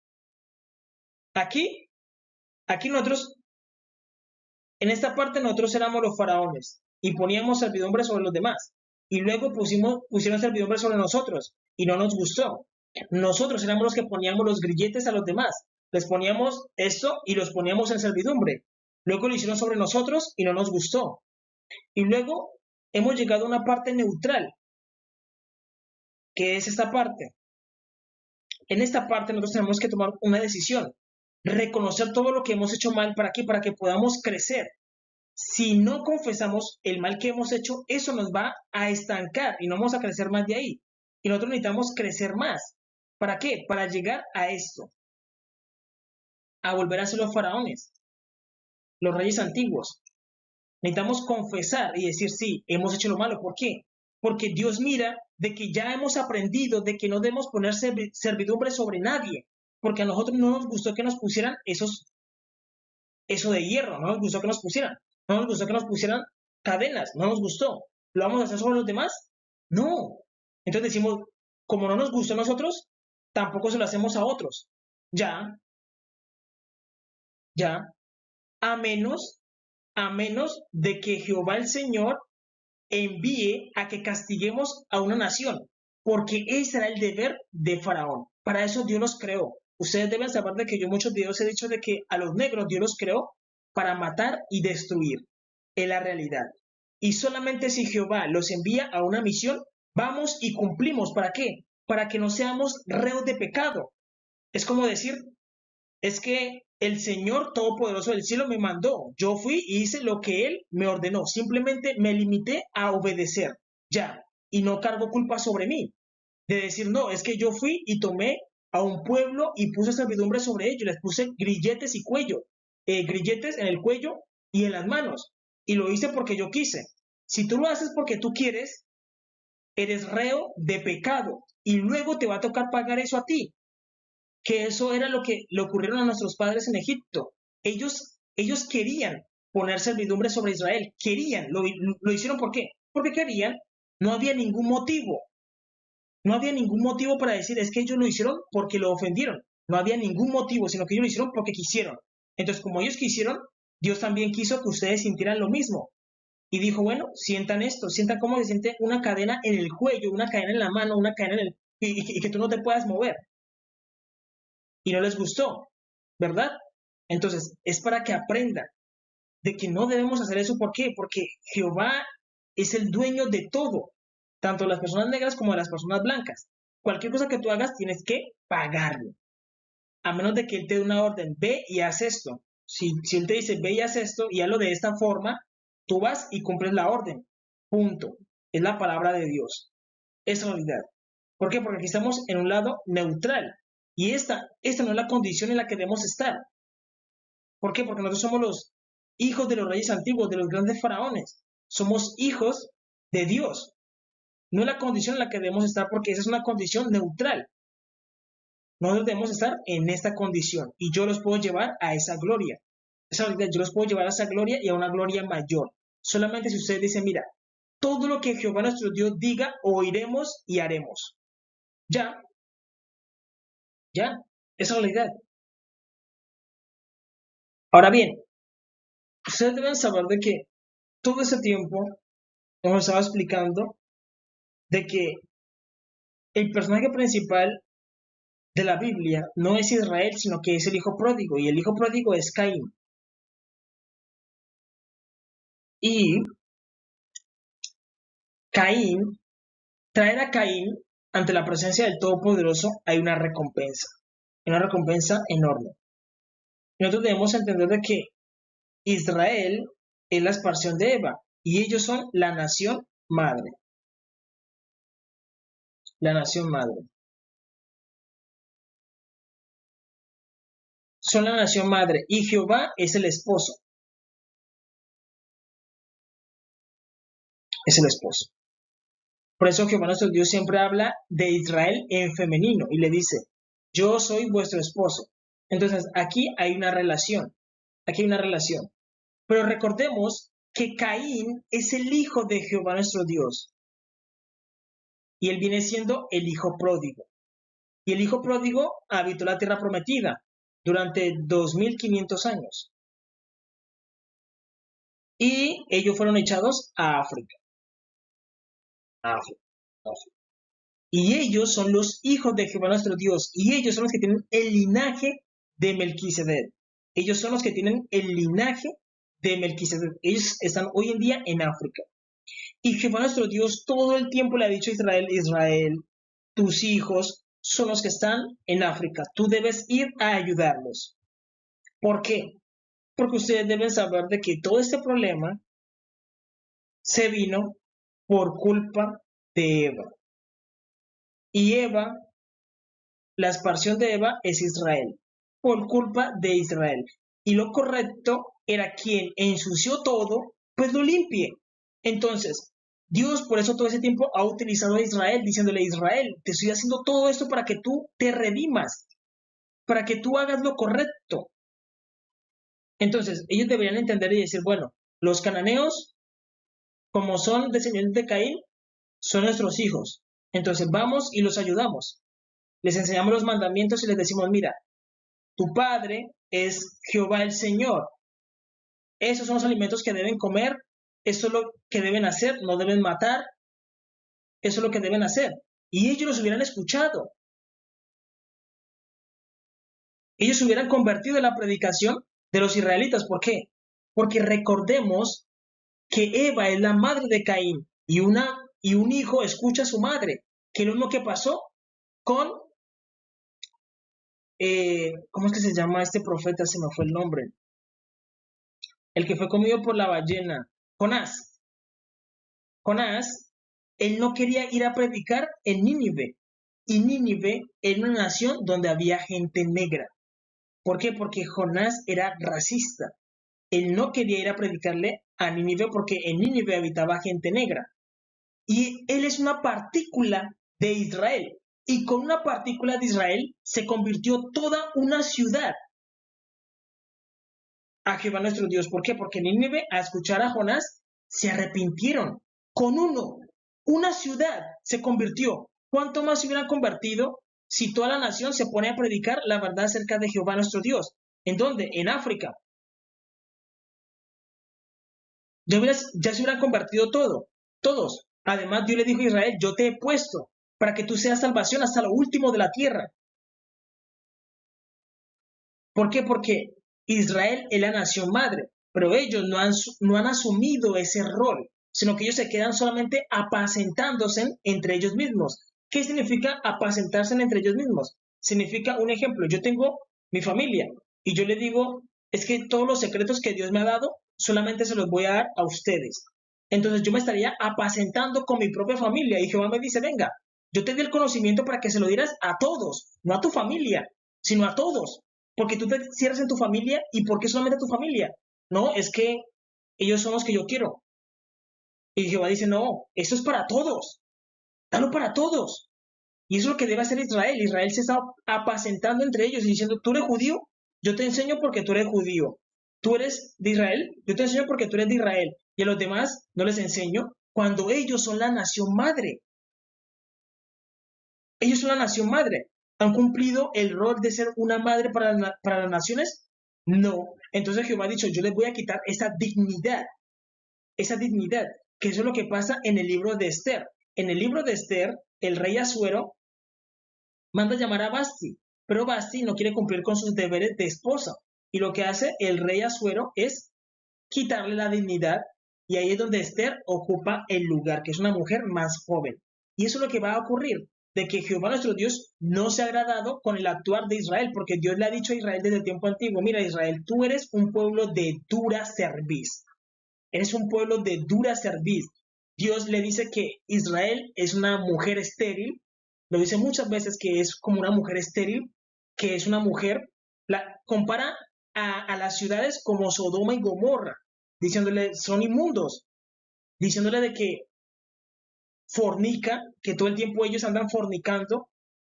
Aquí, aquí nosotros, en esta parte nosotros éramos los faraones y poníamos servidumbre sobre los demás. Y luego pusieron servidumbre sobre nosotros y no nos gustó. Nosotros éramos los que poníamos los grilletes a los demás. Les poníamos esto y los poníamos en servidumbre. Luego lo hicieron sobre nosotros y no nos gustó. Y luego hemos llegado a una parte neutral, que es esta parte. En esta parte nosotros tenemos que tomar una decisión, reconocer todo lo que hemos hecho mal. ¿Para qué? Para que podamos crecer. Si no confesamos el mal que hemos hecho, eso nos va a estancar y no vamos a crecer más de ahí. Y nosotros necesitamos crecer más. ¿Para qué? Para llegar a esto, a volver a ser los faraones, los reyes antiguos. Necesitamos confesar y decir, sí, hemos hecho lo malo. ¿Por qué? Porque Dios mira de que ya hemos aprendido de que no debemos poner servidumbre sobre nadie, porque a nosotros no nos gustó que nos pusieran eso de hierro, no nos gustó que nos pusieran, no nos gustó que nos pusieran cadenas, no nos gustó. ¿Lo vamos a hacer sobre los demás? No. Entonces decimos, como no nos gustó a nosotros, tampoco se lo hacemos a otros. Ya, ya, a menos, a menos de que Jehová el Señor envíe a que castiguemos a una nación, porque ese era el deber de Faraón. Para eso Dios los creó. Ustedes deben saber de que yo en muchos videos he dicho de que a los negros Dios los creó para matar y destruir. Es la realidad. Y solamente si Jehová los envía a una misión, vamos y cumplimos. ¿Para qué? Para que no seamos reos de pecado. Es como decir, es que el Señor Todopoderoso del cielo me mandó. Yo fui y hice lo que Él me ordenó. Simplemente me limité a obedecer. Ya. Y no cargo culpa sobre mí. De decir, no, es que yo fui y tomé a un pueblo y puse servidumbre sobre ellos. Les puse grilletes y cuello. Grilletes en el cuello y en las manos. Y lo hice porque yo quise. Si tú lo haces porque tú quieres, eres reo de pecado. Y luego te va a tocar pagar eso a ti, que eso era lo que le ocurrieron a nuestros padres en Egipto. Ellos querían poner servidumbre sobre Israel, querían, lo hicieron ¿por qué? Porque querían, no había ningún motivo, no había ningún motivo para decir es que ellos lo hicieron porque lo ofendieron, no había ningún motivo, sino que ellos lo hicieron porque quisieron. Entonces, como ellos quisieron, Dios también quiso que ustedes sintieran lo mismo. Y dijo, bueno, sientan esto, sientan cómo se siente una cadena en el cuello, una cadena en la mano, una cadena en el... y que tú no te puedas mover. Y no les gustó, ¿verdad? Entonces, es para que aprendan de que no debemos hacer eso. ¿Por qué? Porque Jehová es el dueño de todo, tanto de las personas negras como de las personas blancas. Cualquier cosa que tú hagas, tienes que pagarlo. A menos de que Él te dé una orden, ve y haz esto. Si Él te dice, ve y haz esto y hazlo de esta forma, tú vas y cumples la orden. Punto. Es la palabra de Dios. Es realidad. ¿Por qué? Porque aquí estamos en un lado neutral. Y esta no es la condición en la que debemos estar. ¿Por qué? Porque nosotros somos los hijos de los reyes antiguos, de los grandes faraones. Somos hijos de Dios. No es la condición en la que debemos estar porque esa es una condición neutral. Nosotros debemos estar en esta condición y yo los puedo llevar a esa gloria. Yo los puedo llevar a esa gloria y a una gloria mayor. Solamente si ustedes dicen, mira, todo lo que Jehová nuestro Dios diga, oiremos y haremos. Ya, ya, esa es la idea. Ahora bien, ustedes deben saber de que todo ese tiempo nos estaba explicando de que el personaje principal de la Biblia no es Israel, sino que es el hijo pródigo, y el hijo pródigo es Caín. Y Caín, traer a Caín ante la presencia del Todopoderoso hay una recompensa. una recompensa enorme. Nosotros debemos entender de que Israel es la expansión de Eva y ellos son la nación madre. La nación madre. Son la nación madre y Jehová es el esposo. Es el esposo. Por eso Jehová nuestro Dios siempre habla de Israel en femenino y le dice, yo soy vuestro esposo. Entonces aquí hay una relación. Aquí hay una relación. Pero recordemos que Caín es el hijo de Jehová nuestro Dios. Y él viene siendo el hijo pródigo. Y el hijo pródigo habitó la tierra prometida durante 2500 años. Y ellos fueron echados a África. África. Y ellos son los hijos de Jehová nuestro Dios. Y ellos son los que tienen el linaje de Melquisedec. Ellos son los que tienen el linaje de Melquisedec. Ellos están hoy en día en África. Y Jehová nuestro Dios todo el tiempo le ha dicho a Israel, Israel, tus hijos son los que están en África. Tú debes ir a ayudarlos. ¿Por qué? Porque ustedes deben saber de que todo este problema se vino por culpa de Eva. Y Eva, la expansión de Eva es Israel, por culpa de Israel. Y lo correcto era quien ensució todo, pues lo limpie. Entonces, Dios por eso todo ese tiempo ha utilizado a Israel, diciéndole, Israel, te estoy haciendo todo esto para que tú te redimas, para que tú hagas lo correcto. Entonces, ellos deberían entender y decir, bueno, los cananeos, como son descendientes de Caín, son nuestros hijos. Entonces, vamos y los ayudamos. Les enseñamos los mandamientos y les decimos, mira, tu padre es Jehová el Señor. Esos son los alimentos que deben comer, esto es lo que deben hacer, no deben matar, eso es lo que deben hacer. Y ellos los hubieran escuchado. Ellos se hubieran convertido en la predicación de los israelitas. ¿Por qué? Porque recordemos que Eva es la madre de Caín y un hijo escucha a su madre, que es lo mismo que pasó con, ¿cómo es que se llama este profeta? Se me fue el nombre. El que fue comido por la ballena, Jonás. Jonás, él no quería ir a predicar en Nínive. Y Nínive era una nación donde había gente negra. ¿Por qué? Porque Jonás era racista. Él no quería ir a predicarle a Nínive porque en Nínive habitaba gente negra. Y él es una partícula de Israel. Y con una partícula de Israel se convirtió toda una ciudad a Jehová nuestro Dios. ¿Por qué? Porque Nínive, a escuchar a Jonás, se arrepintieron. Con una ciudad se convirtió. ¿Cuánto más se hubieran convertido si toda la nación se pone a predicar la verdad acerca de Jehová nuestro Dios? ¿En dónde? En África. Ya se hubieran convertido todos. Además, Dios le dijo a Israel, yo te he puesto para que tú seas salvación hasta lo último de la tierra. ¿Por qué? Porque Israel es la nación madre, pero ellos no han asumido ese rol, sino que ellos se quedan solamente apacentándose entre ellos mismos. ¿Qué significa apacentarse entre ellos mismos? Significa, un ejemplo, yo tengo mi familia y yo le digo, es que todos los secretos que Dios me ha dado, solamente se los voy a dar a ustedes. Entonces yo me estaría apacentando con mi propia familia y Jehová me dice, venga, yo te di el conocimiento para que se lo dieras a todos, no a tu familia, sino a todos. Porque tú te cierras en tu familia y ¿por qué solamente tu familia? No, es que ellos son los que yo quiero. Y Jehová dice, no, esto es para todos, dalo para todos. Y eso es lo que debe hacer Israel. Israel se está apacentando entre ellos y diciendo, tú eres judío, yo te enseño porque tú eres judío. Tú eres de Israel, yo te enseño porque tú eres de Israel. Y a los demás no les enseño cuando ellos son la nación madre. Ellos son la nación madre. ¿Han cumplido el rol de ser una madre para las naciones? No. Entonces Jehová ha dicho, yo les voy a quitar esa dignidad, que eso es lo que pasa en el libro de Esther. En el libro de Esther, el rey Asuero manda llamar a Basti, pero Basti no quiere cumplir con sus deberes de esposa. Y lo que hace el rey Asuero es quitarle la dignidad, y ahí es donde Esther ocupa el lugar, que es una mujer más joven. Y eso es lo que va a ocurrir. de que Jehová nuestro Dios no se ha agradado con el actuar de Israel, porque Dios le ha dicho a Israel desde el tiempo antiguo, mira Israel, tú eres un pueblo de dura cerviz, eres un pueblo de dura cerviz. Dios le dice que Israel es una mujer estéril, lo dice muchas veces que es como una mujer estéril, que es una mujer, la compara a las ciudades como Sodoma y Gomorra, diciéndole son inmundos, diciéndole de que fornica, que todo el tiempo ellos andan fornicando,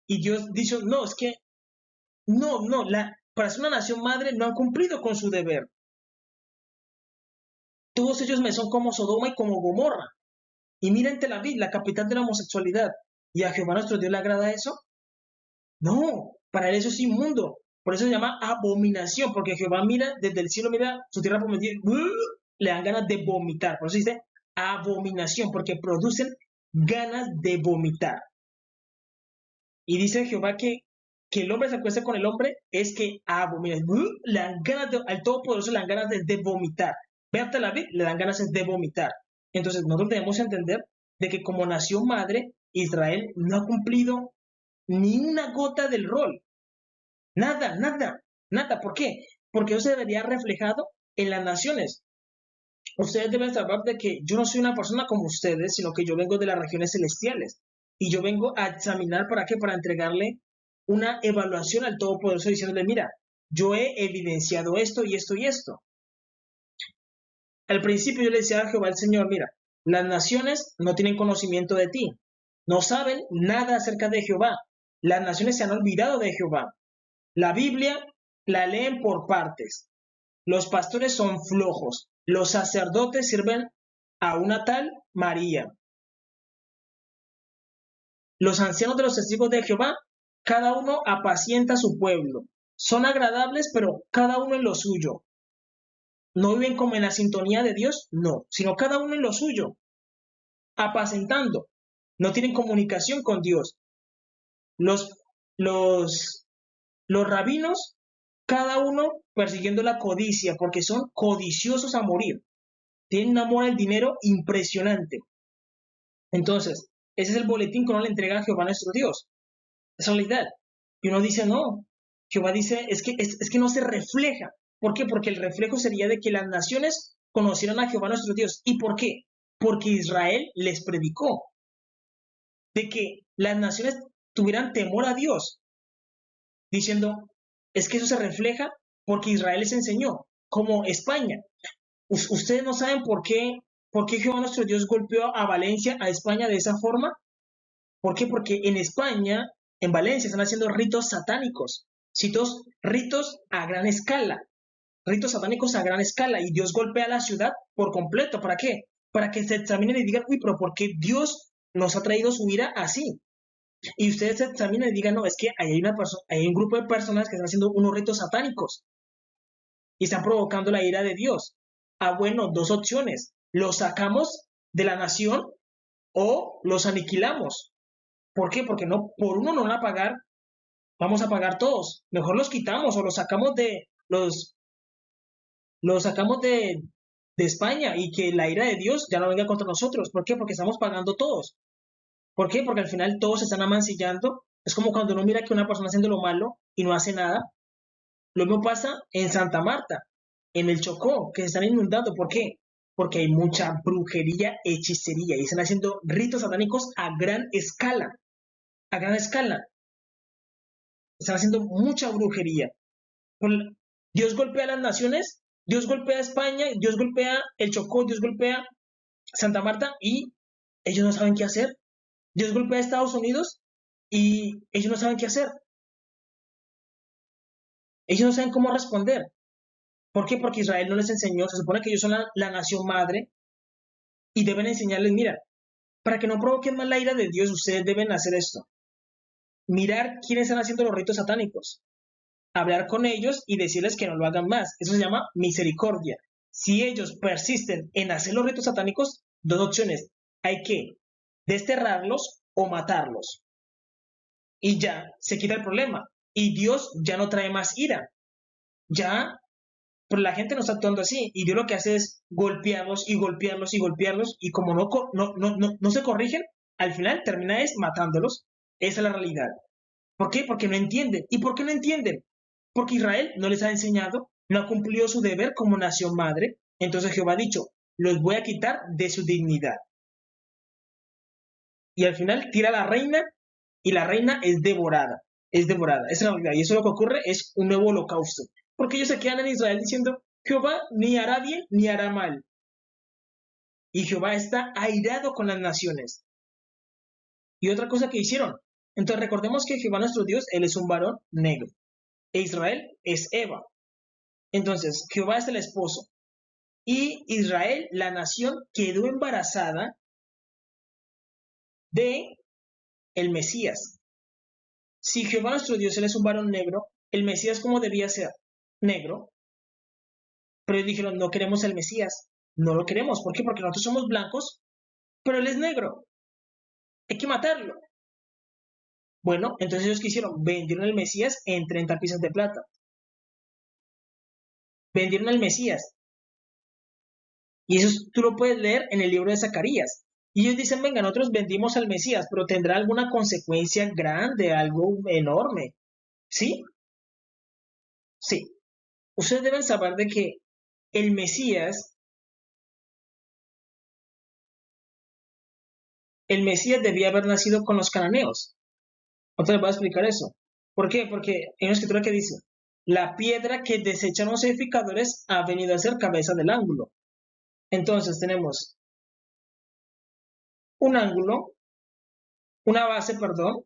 y Dios dice, no, es que, para ser una nación madre no han cumplido con su deber. Todos ellos me son como Sodoma y como Gomorra. Y miren Tel Aviv, la capital de la homosexualidad. ¿Y a Jehová nuestro Dios le agrada eso? No, para él eso es inmundo. Por eso se llama abominación, porque Jehová mira desde el cielo, mira su tierra prometida, le dan ganas de vomitar. Por eso dice abominación, porque producen ganas de vomitar. Y dice Jehová que el hombre se acueste con el hombre es que abominación. Le dan ganas al Todopoderoso le dan ganas de vomitar. Ve hasta la vida, le dan ganas de vomitar. Entonces nosotros debemos entender de que como nación madre, Israel no ha cumplido ni una gota del rol. Nada, nada, nada. ¿Por qué? Porque eso se vería reflejado en las naciones. Ustedes deben saber de que yo no soy una persona como ustedes, sino que yo vengo de las regiones celestiales. Y yo vengo a examinar, ¿para qué? Para entregarle una evaluación al Todopoderoso diciéndole, mira, yo he evidenciado esto y esto y esto. Al principio yo le decía a Jehová el Señor, mira, las naciones no tienen conocimiento de ti, no saben nada acerca de Jehová. Las naciones se han olvidado de Jehová. La Biblia la leen por partes. Los pastores son flojos. Los sacerdotes sirven a una tal María. Los ancianos de los testigos de Jehová, cada uno apacienta a su pueblo. Son agradables, pero cada uno en lo suyo. ¿No viven como en la sintonía de Dios? No, sino cada uno en lo suyo, apacentando. No tienen comunicación con Dios. Los, los, los rabinos, cada uno persiguiendo la codicia, porque son codiciosos a morir. Tienen un amor al dinero impresionante. Entonces, ese es el boletín que uno le entrega a Jehová nuestro Dios. Esa es la realidad. Y uno dice, no. Jehová dice, es que no se refleja. ¿Por qué? Porque el reflejo sería de que las naciones conocieran a Jehová nuestro Dios. ¿Y por qué? Porque Israel les predicó. De que las naciones tuvieran temor a Dios. Diciendo, es que eso se refleja porque Israel les enseñó. Como España. Ustedes no saben por qué Jehová nuestro Dios golpeó a Valencia, a España de esa forma. ¿Por qué? Porque en España, en Valencia, están haciendo ritos satánicos, ritos a gran escala, ritos satánicos a gran escala, y Dios golpea a la ciudad por completo. ¿Para qué? Para que se examinen y digan, uy, pero ¿por qué Dios nos ha traído su ira así? Y ustedes se examinen y digan, no, es que hay un grupo de personas que están haciendo unos ritos satánicos y están provocando la ira de Dios. Ah, bueno, dos opciones. Los sacamos de la nación o los aniquilamos. ¿Por qué? Porque no, por uno no van a pagar, vamos a pagar todos. Mejor los quitamos o los sacamos de España y que la ira de Dios ya no venga contra nosotros. ¿Por qué? Porque estamos pagando todos. ¿Por qué? Porque al final todos se están amancillando. Es como cuando uno mira que una persona haciendo lo malo y no hace nada. Lo mismo pasa en Santa Marta, en el Chocó, que se están inundando. ¿Por qué? Porque hay mucha brujería, hechicería y están haciendo ritos satánicos a gran escala. A gran escala. Están haciendo mucha brujería. Dios golpea a las naciones, Dios golpea a España, Dios golpea el Chocó, Dios golpea Santa Marta y ellos no saben qué hacer. Dios golpea a Estados Unidos y ellos no saben qué hacer. Ellos no saben cómo responder. ¿Por qué? Porque Israel no les enseñó. Se supone que ellos son la nación madre y deben enseñarles, mira, para que no provoquen más la ira de Dios, ustedes deben hacer esto. Mirar quiénes están haciendo los ritos satánicos. Hablar con ellos y decirles que no lo hagan más. Eso se llama misericordia. Si ellos persisten en hacer los ritos satánicos, dos opciones. Hay que desterrarlos o matarlos. Y ya se quita el problema. Y Dios ya no trae más ira. Ya, pero la gente no está actuando así. Y Dios lo que hace es golpearlos y golpearlos y golpearlos. Y como no se corrigen, al final termina es matándolos. Esa es la realidad. ¿Por qué? Porque no entienden. ¿Y por qué no entienden? Porque Israel no les ha enseñado, no ha cumplido su deber como nación madre. Entonces Jehová ha dicho, los voy a quitar de su dignidad. Y al final tira a la reina y la reina es devorada. Es devorada. Esa es la realidad. Y eso lo que ocurre es un nuevo holocausto. Porque ellos se quedan en Israel diciendo, Jehová ni hará bien ni hará mal. Y Jehová está airado con las naciones. Y otra cosa que hicieron. Entonces recordemos que Jehová nuestro Dios, él es un varón negro. E Israel es Eva. Entonces, Jehová es el esposo. Y Israel, la nación, quedó embarazada de el Mesías. Si Jehová nuestro Dios, él es un varón negro, el Mesías, ¿cómo debía ser? Negro. Pero ellos dijeron, no queremos el Mesías. No lo queremos. ¿Por qué? Porque nosotros somos blancos, pero él es negro. Hay que matarlo. Bueno, entonces ellos quisieron, vendieron el Mesías en 30 piezas de plata. Vendieron el Mesías. Y eso tú lo puedes leer en el libro de Zacarías. Y ellos dicen, venga, nosotros vendimos al Mesías, pero tendrá alguna consecuencia grande, algo enorme. ¿Sí? Sí. Ustedes deben saber de que el Mesías, el Mesías debía haber nacido con los cananeos. Otra vez voy a explicar eso. ¿Por qué? Porque hay una escritura que dice, la piedra que desechan los edificadores ha venido a ser cabeza del ángulo. Entonces tenemos un ángulo, una base, perdón,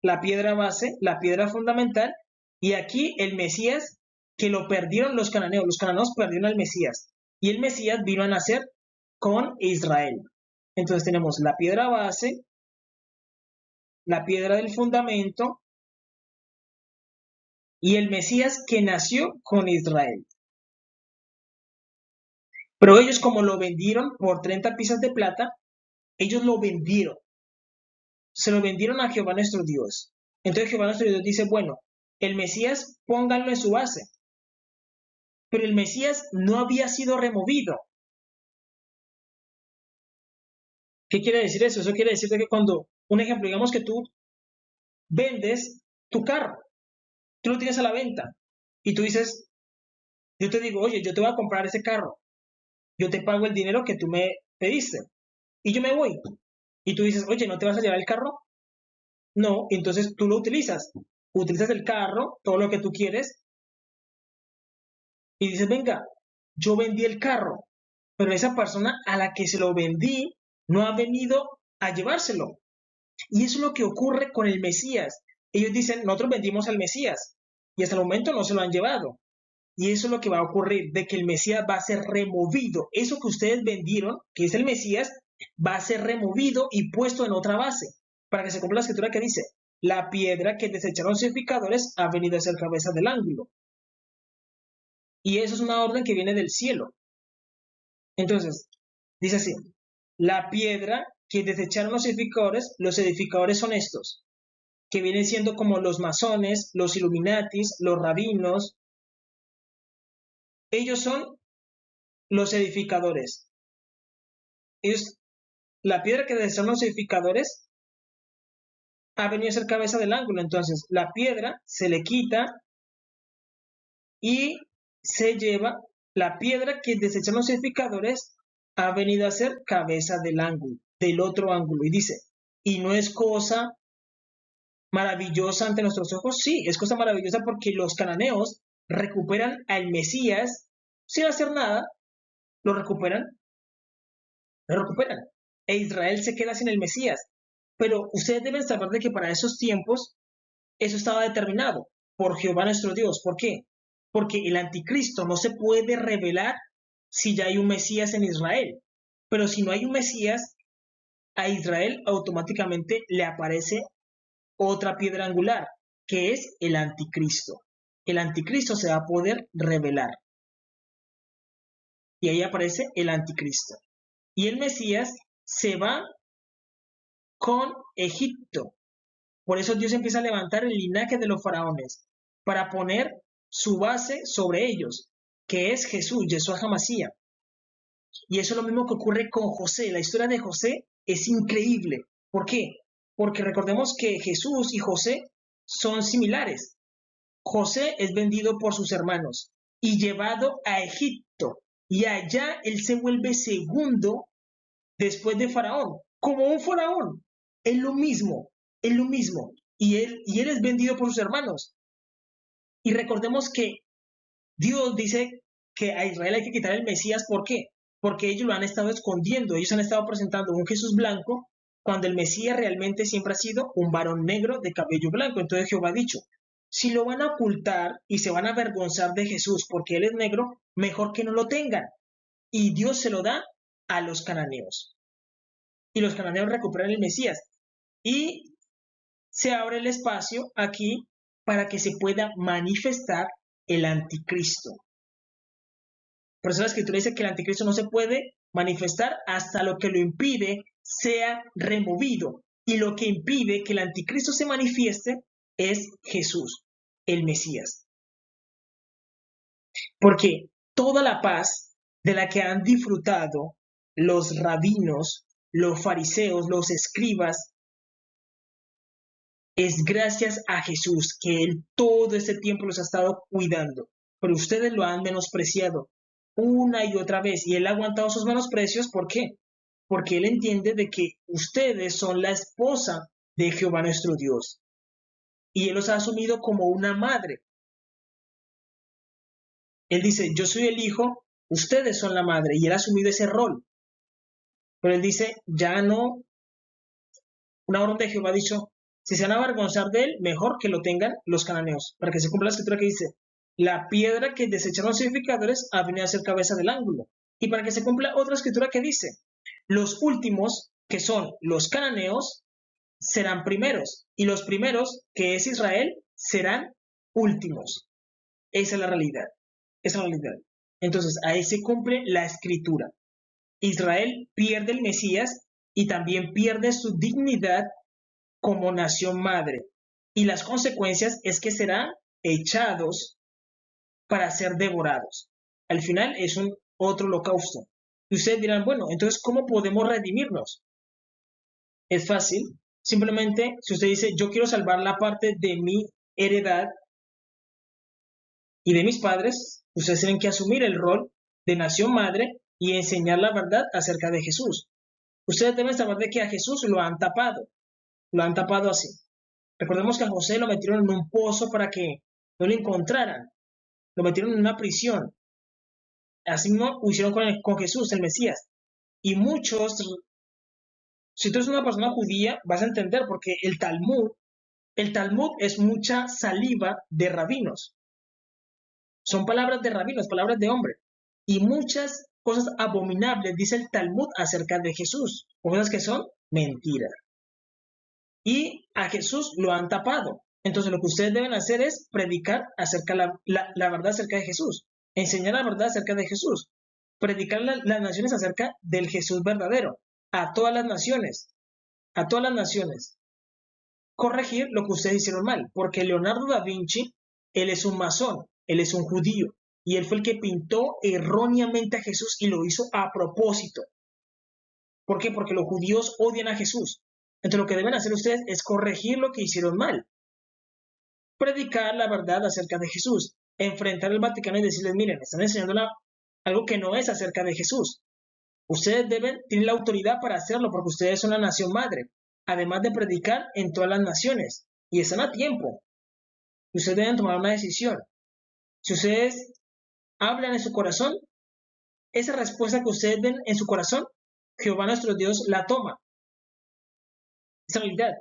la piedra base, la piedra fundamental, y aquí el Mesías que lo perdieron los cananeos perdieron al Mesías, y el Mesías vino a nacer con Israel. Entonces tenemos la piedra base, la piedra del fundamento, y el Mesías que nació con Israel. Pero ellos como lo vendieron por 30 piezas de plata, ellos lo vendieron, se lo vendieron a Jehová nuestro Dios. Entonces Jehová nuestro Dios dice, bueno, el Mesías pónganlo en su base, pero el Mesías no había sido removido. ¿Qué quiere decir eso? Eso quiere decir que cuando, un ejemplo, digamos que tú vendes tu carro, tú lo tienes a la venta y tú dices, yo te digo, oye, yo te voy a comprar ese carro, yo te pago el dinero que tú me pediste y yo me voy. Y tú dices, oye, ¿no te vas a llevar el carro? No, entonces tú lo utilizas el carro, todo lo que tú quieres y dices, venga, yo vendí el carro, pero esa persona a la que se lo vendí no ha venido a llevárselo. Y eso es lo que ocurre con el Mesías. Ellos dicen, nosotros vendimos al Mesías y hasta el momento no se lo han llevado. Y eso es lo que va a ocurrir, de que el Mesías va a ser removido. Eso que ustedes vendieron, que es el Mesías, va a ser removido y puesto en otra base, para que se cumpla la escritura que dice, la piedra que desecharon los edificadores ha venido a ser cabeza del ángulo. Y eso es una orden que viene del cielo. Entonces, dice así, la piedra que desecharon los edificadores son estos, que vienen siendo como los masones, los Illuminatis, los rabinos. Ellos son los edificadores. Ellos, la piedra que desecharon los edificadores ha venido a ser cabeza del ángulo. Entonces, la piedra se le quita y se lleva, la piedra que desecharon los edificadores ha venido a ser cabeza del ángulo, del otro ángulo. Y dice, y no es cosa maravillosa ante nuestros ojos. Sí, es cosa maravillosa porque los cananeos recuperan al Mesías sin hacer nada, lo recuperan, lo recuperan. E Israel se queda sin el Mesías. Pero ustedes deben saber de que para esos tiempos eso estaba determinado por Jehová nuestro Dios. ¿Por qué? Porque el anticristo no se puede revelar si ya hay un Mesías en Israel. Pero si no hay un Mesías, a Israel automáticamente le aparece otra piedra angular, que es el anticristo. El anticristo se va a poder revelar. Y ahí aparece el anticristo. Y el Mesías se va con Egipto. Por eso Dios empieza a levantar el linaje de los faraones para poner su base sobre ellos, que es Jesús, Yeshua HaMashiach. Y eso es lo mismo que ocurre con José. La historia de José es increíble. ¿Por qué? porque recordemos que Jesús y José son similares. José es vendido por sus hermanos y llevado a Egipto, y allá él se vuelve segundo después de Faraón, como un faraón. Es lo mismo, es lo mismo. Y él es vendido por sus hermanos. Y recordemos que Dios dice que a Israel hay que quitar el Mesías. ¿Por qué? Porque ellos lo han estado escondiendo. Ellos han estado presentando un Jesús blanco cuando el Mesías realmente siempre ha sido un varón negro de cabello blanco. Entonces Jehová ha dicho, si lo van a ocultar y se van a avergonzar de Jesús porque él es negro, mejor que no lo tengan. Y Dios se lo da a los cananeos. Y los cananeos recuperan el Mesías. Y se abre el espacio aquí para que se pueda manifestar el anticristo. Por eso la escritura dice que el anticristo no se puede manifestar hasta lo que lo impide sea removido. Y lo que impide que el anticristo se manifieste es Jesús, el Mesías. Porque toda la paz de la que han disfrutado los rabinos, los fariseos, los escribas, es gracias a Jesús, que Él todo este tiempo los ha estado cuidando. Pero ustedes lo han menospreciado una y otra vez. Y Él ha aguantado sus menosprecios. ¿Por qué? Porque Él entiende de que ustedes son la esposa de Jehová nuestro Dios. Y Él los ha asumido como una madre. Él dice, yo soy el hijo, ustedes son la madre. Y Él ha asumido ese rol. Pero Él dice, ya no. Una orden de Jehová ha dicho, si se van a avergonzar de él, mejor que lo tengan los cananeos, para que se cumpla la escritura que dice, la piedra que desecharon los edificadores ha venido a ser cabeza del ángulo. Y para que se cumpla otra escritura que dice, los últimos, que son los cananeos, serán primeros, y los primeros, que es Israel, serán últimos. Esa es la realidad. Esa es la realidad. Entonces, ahí se cumple la escritura. Israel pierde el Mesías y también pierde su dignidad como nación madre. Y las consecuencias es que serán echados para ser devorados. Al final es un otro holocausto. Y ustedes dirán, bueno, entonces, ¿cómo podemos redimirnos? Es fácil. Simplemente, si usted dice, yo quiero salvar la parte de mi heredad y de mis padres, ustedes tienen que asumir el rol de nación madre y enseñar la verdad acerca de Jesús. Ustedes deben saber de que a Jesús lo han tapado así. Recordemos que a José lo metieron en un pozo para que no lo encontraran. Lo metieron en una prisión. Así mismo lo hicieron con Jesús, el Mesías. Y muchos, si tú eres una persona judía, vas a entender porque el Talmud es mucha saliva de rabinos. Son palabras de rabinos, palabras de hombre. Y muchas cosas abominables dice el Talmud acerca de Jesús. Cosas que son mentiras. Y a Jesús lo han tapado. Entonces lo que ustedes deben hacer es predicar acerca la verdad acerca de Jesús, enseñar la verdad acerca de Jesús, predicar las naciones acerca del Jesús verdadero, a todas las naciones, corregir lo que ustedes hicieron mal, porque Leonardo da Vinci, él es un masón, él es un judío, y él fue el que pintó erróneamente a Jesús y lo hizo a propósito. ¿Por qué? Porque los judíos odian a Jesús. Entonces lo que deben hacer ustedes es corregir lo que hicieron mal. Predicar la verdad acerca de Jesús. Enfrentar al Vaticano y decirles, miren, están enseñando algo que no es acerca de Jesús. Ustedes tienen la autoridad para hacerlo porque ustedes son la nación madre. Además de predicar en todas las naciones. Y están a tiempo. Ustedes deben tomar una decisión. Si ustedes hablan en su corazón, esa respuesta que ustedes den en su corazón, Jehová nuestro Dios la toma. Esa realidad.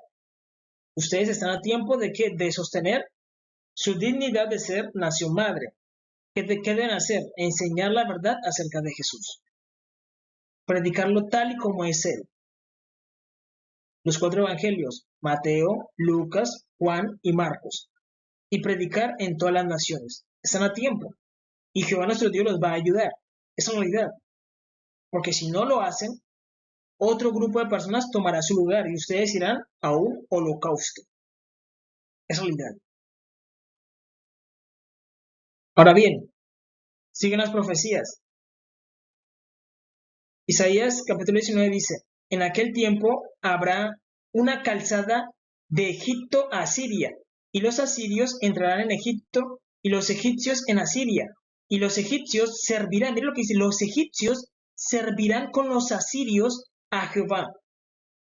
Ustedes están a tiempo de sostener su dignidad de ser nación madre. ¿Qué deben hacer? Enseñar la verdad acerca de Jesús. Predicarlo tal y como es Él. Los 4 evangelios, Mateo, Lucas, Juan y Marcos. Y predicar en todas las naciones. Están a tiempo. Y Jehová nuestro Dios los va a ayudar. Esa es la realidad. Porque si no lo hacen, otro grupo de personas tomará su lugar y ustedes irán a un holocausto. Esa es la realidad. Ahora bien, siguen las profecías. Isaías capítulo 19 dice, en aquel tiempo habrá una calzada de Egipto a Asiria, y los asirios entrarán en Egipto, y los egipcios en Asiria, y los egipcios servirán, miren lo que dice, los egipcios servirán con los asirios a Jehová.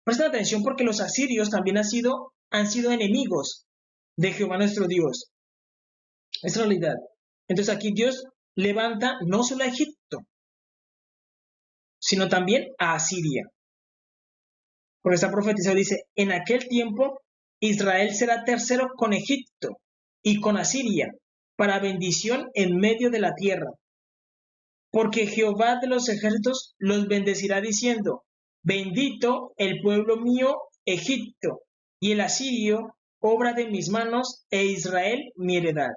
Presten atención porque los asirios también han sido enemigos de Jehová nuestro Dios. Es realidad. Entonces aquí Dios levanta no solo a Egipto, sino también a Asiria. Porque está profetizado, dice, en aquel tiempo Israel será tercero con Egipto y con Asiria, para bendición en medio de la tierra. Porque Jehová de los ejércitos los bendecirá diciendo, bendito el pueblo mío Egipto, y el asirio, obra de mis manos, e Israel mi heredad.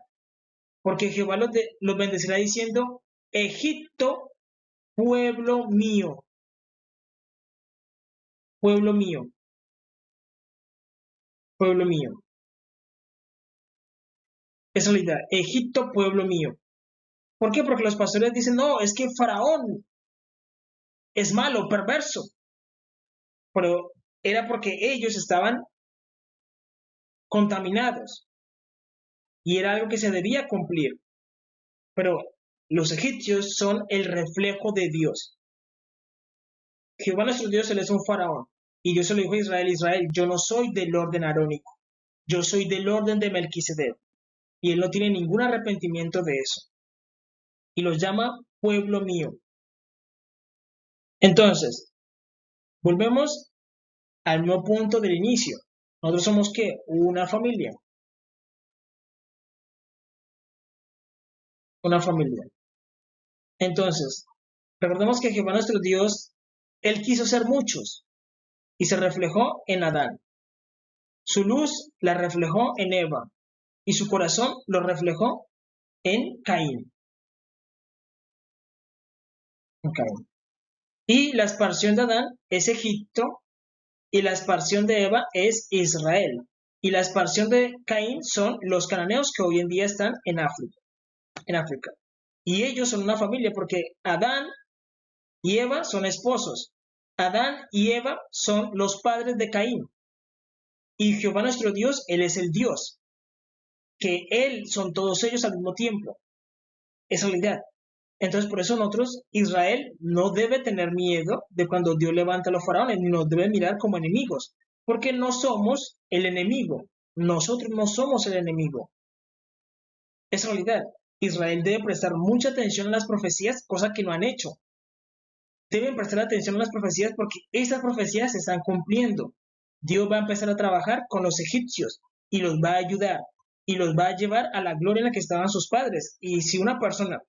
Porque Jehová los bendecirá diciendo, Egipto, pueblo mío, pueblo mío, pueblo mío. Es realidad, Egipto, pueblo mío. ¿Por qué? Porque los pastores dicen, no, es que Faraón es malo, perverso. Pero era porque ellos estaban contaminados y era algo que se debía cumplir. Pero los egipcios son el reflejo de Dios. Jehová nuestro Dios, él es un faraón. Y Dios se lo dijo a Israel, Israel, yo no soy del orden arónico, yo soy del orden de Melquisedec. Y él no tiene ningún arrepentimiento de eso. Y los llama pueblo mío. Entonces, volvemos al mismo punto del inicio. Nosotros somos ¿qué? Una familia. Una familia. Entonces, recordemos que Jehová nuestro Dios, él quiso ser muchos y se reflejó en Adán. Su luz la reflejó en Eva y su corazón lo reflejó en Caín. Y la expansión de Adán es Egipto y la expansión de Eva es Israel. Y la expansión de Caín son los cananeos que hoy en día están en África. Y ellos son una familia porque Adán y Eva son esposos. Adán y Eva son los padres de Caín. Y Jehová nuestro Dios, él es el Dios. Que él son todos ellos al mismo tiempo. Es realidad. Entonces, por eso nosotros, Israel no debe tener miedo de cuando Dios levanta a los faraones, ni nos debe mirar como enemigos, porque no somos el enemigo. Nosotros no somos el enemigo. Es realidad. Israel debe prestar mucha atención a las profecías, cosa que no han hecho. Deben prestar atención a las profecías porque esas profecías se están cumpliendo. Dios va a empezar a trabajar con los egipcios y los va a ayudar y los va a llevar a la gloria en la que estaban sus padres. Y si una persona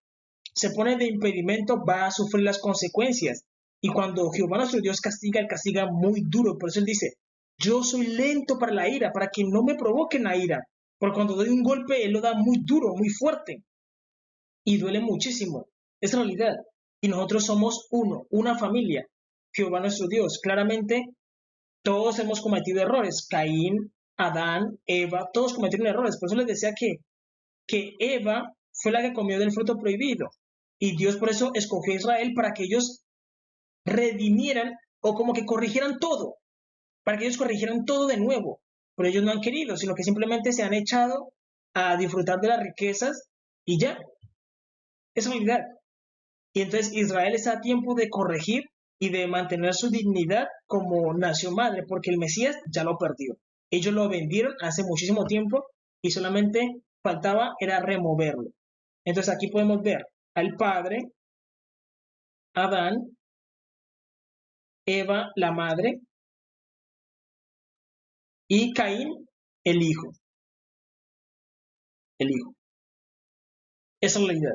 se pone de impedimento, va a sufrir las consecuencias. Y cuando Jehová nuestro Dios castiga, él castiga muy duro. Por eso él dice, yo soy lento para la ira, para que no me provoquen la ira. Porque cuando doy un golpe, él lo da muy duro, muy fuerte. Y duele muchísimo. Es realidad. Y nosotros somos uno, una familia. Jehová nuestro Dios. Claramente, todos hemos cometido errores. Caín, Adán, Eva, todos cometieron errores. Por eso les decía que Eva fue la que comió del fruto prohibido. Y Dios por eso escogió a Israel para que ellos redimieran o como que corrigieran todo. Para que ellos corrigieran todo de nuevo. Pero ellos no han querido, sino que simplemente se han echado a disfrutar de las riquezas y ya. Es realidad. Y entonces Israel está a tiempo de corregir y de mantener su dignidad como nación madre, porque el Mesías ya lo perdió. Ellos lo vendieron hace muchísimo tiempo y solamente faltaba era removerlo. Entonces aquí podemos ver al padre, Adán, Eva, la madre, y Caín, el hijo. El hijo. Esa es la idea.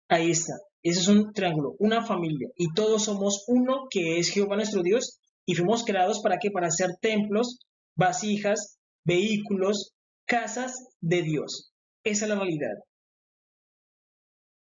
Ahí está. Ese es un triángulo, una familia. Y todos somos uno que es Jehová nuestro Dios. Y fuimos creados para qué? Para ser templos, vasijas, vehículos, casas de Dios. Esa es la realidad.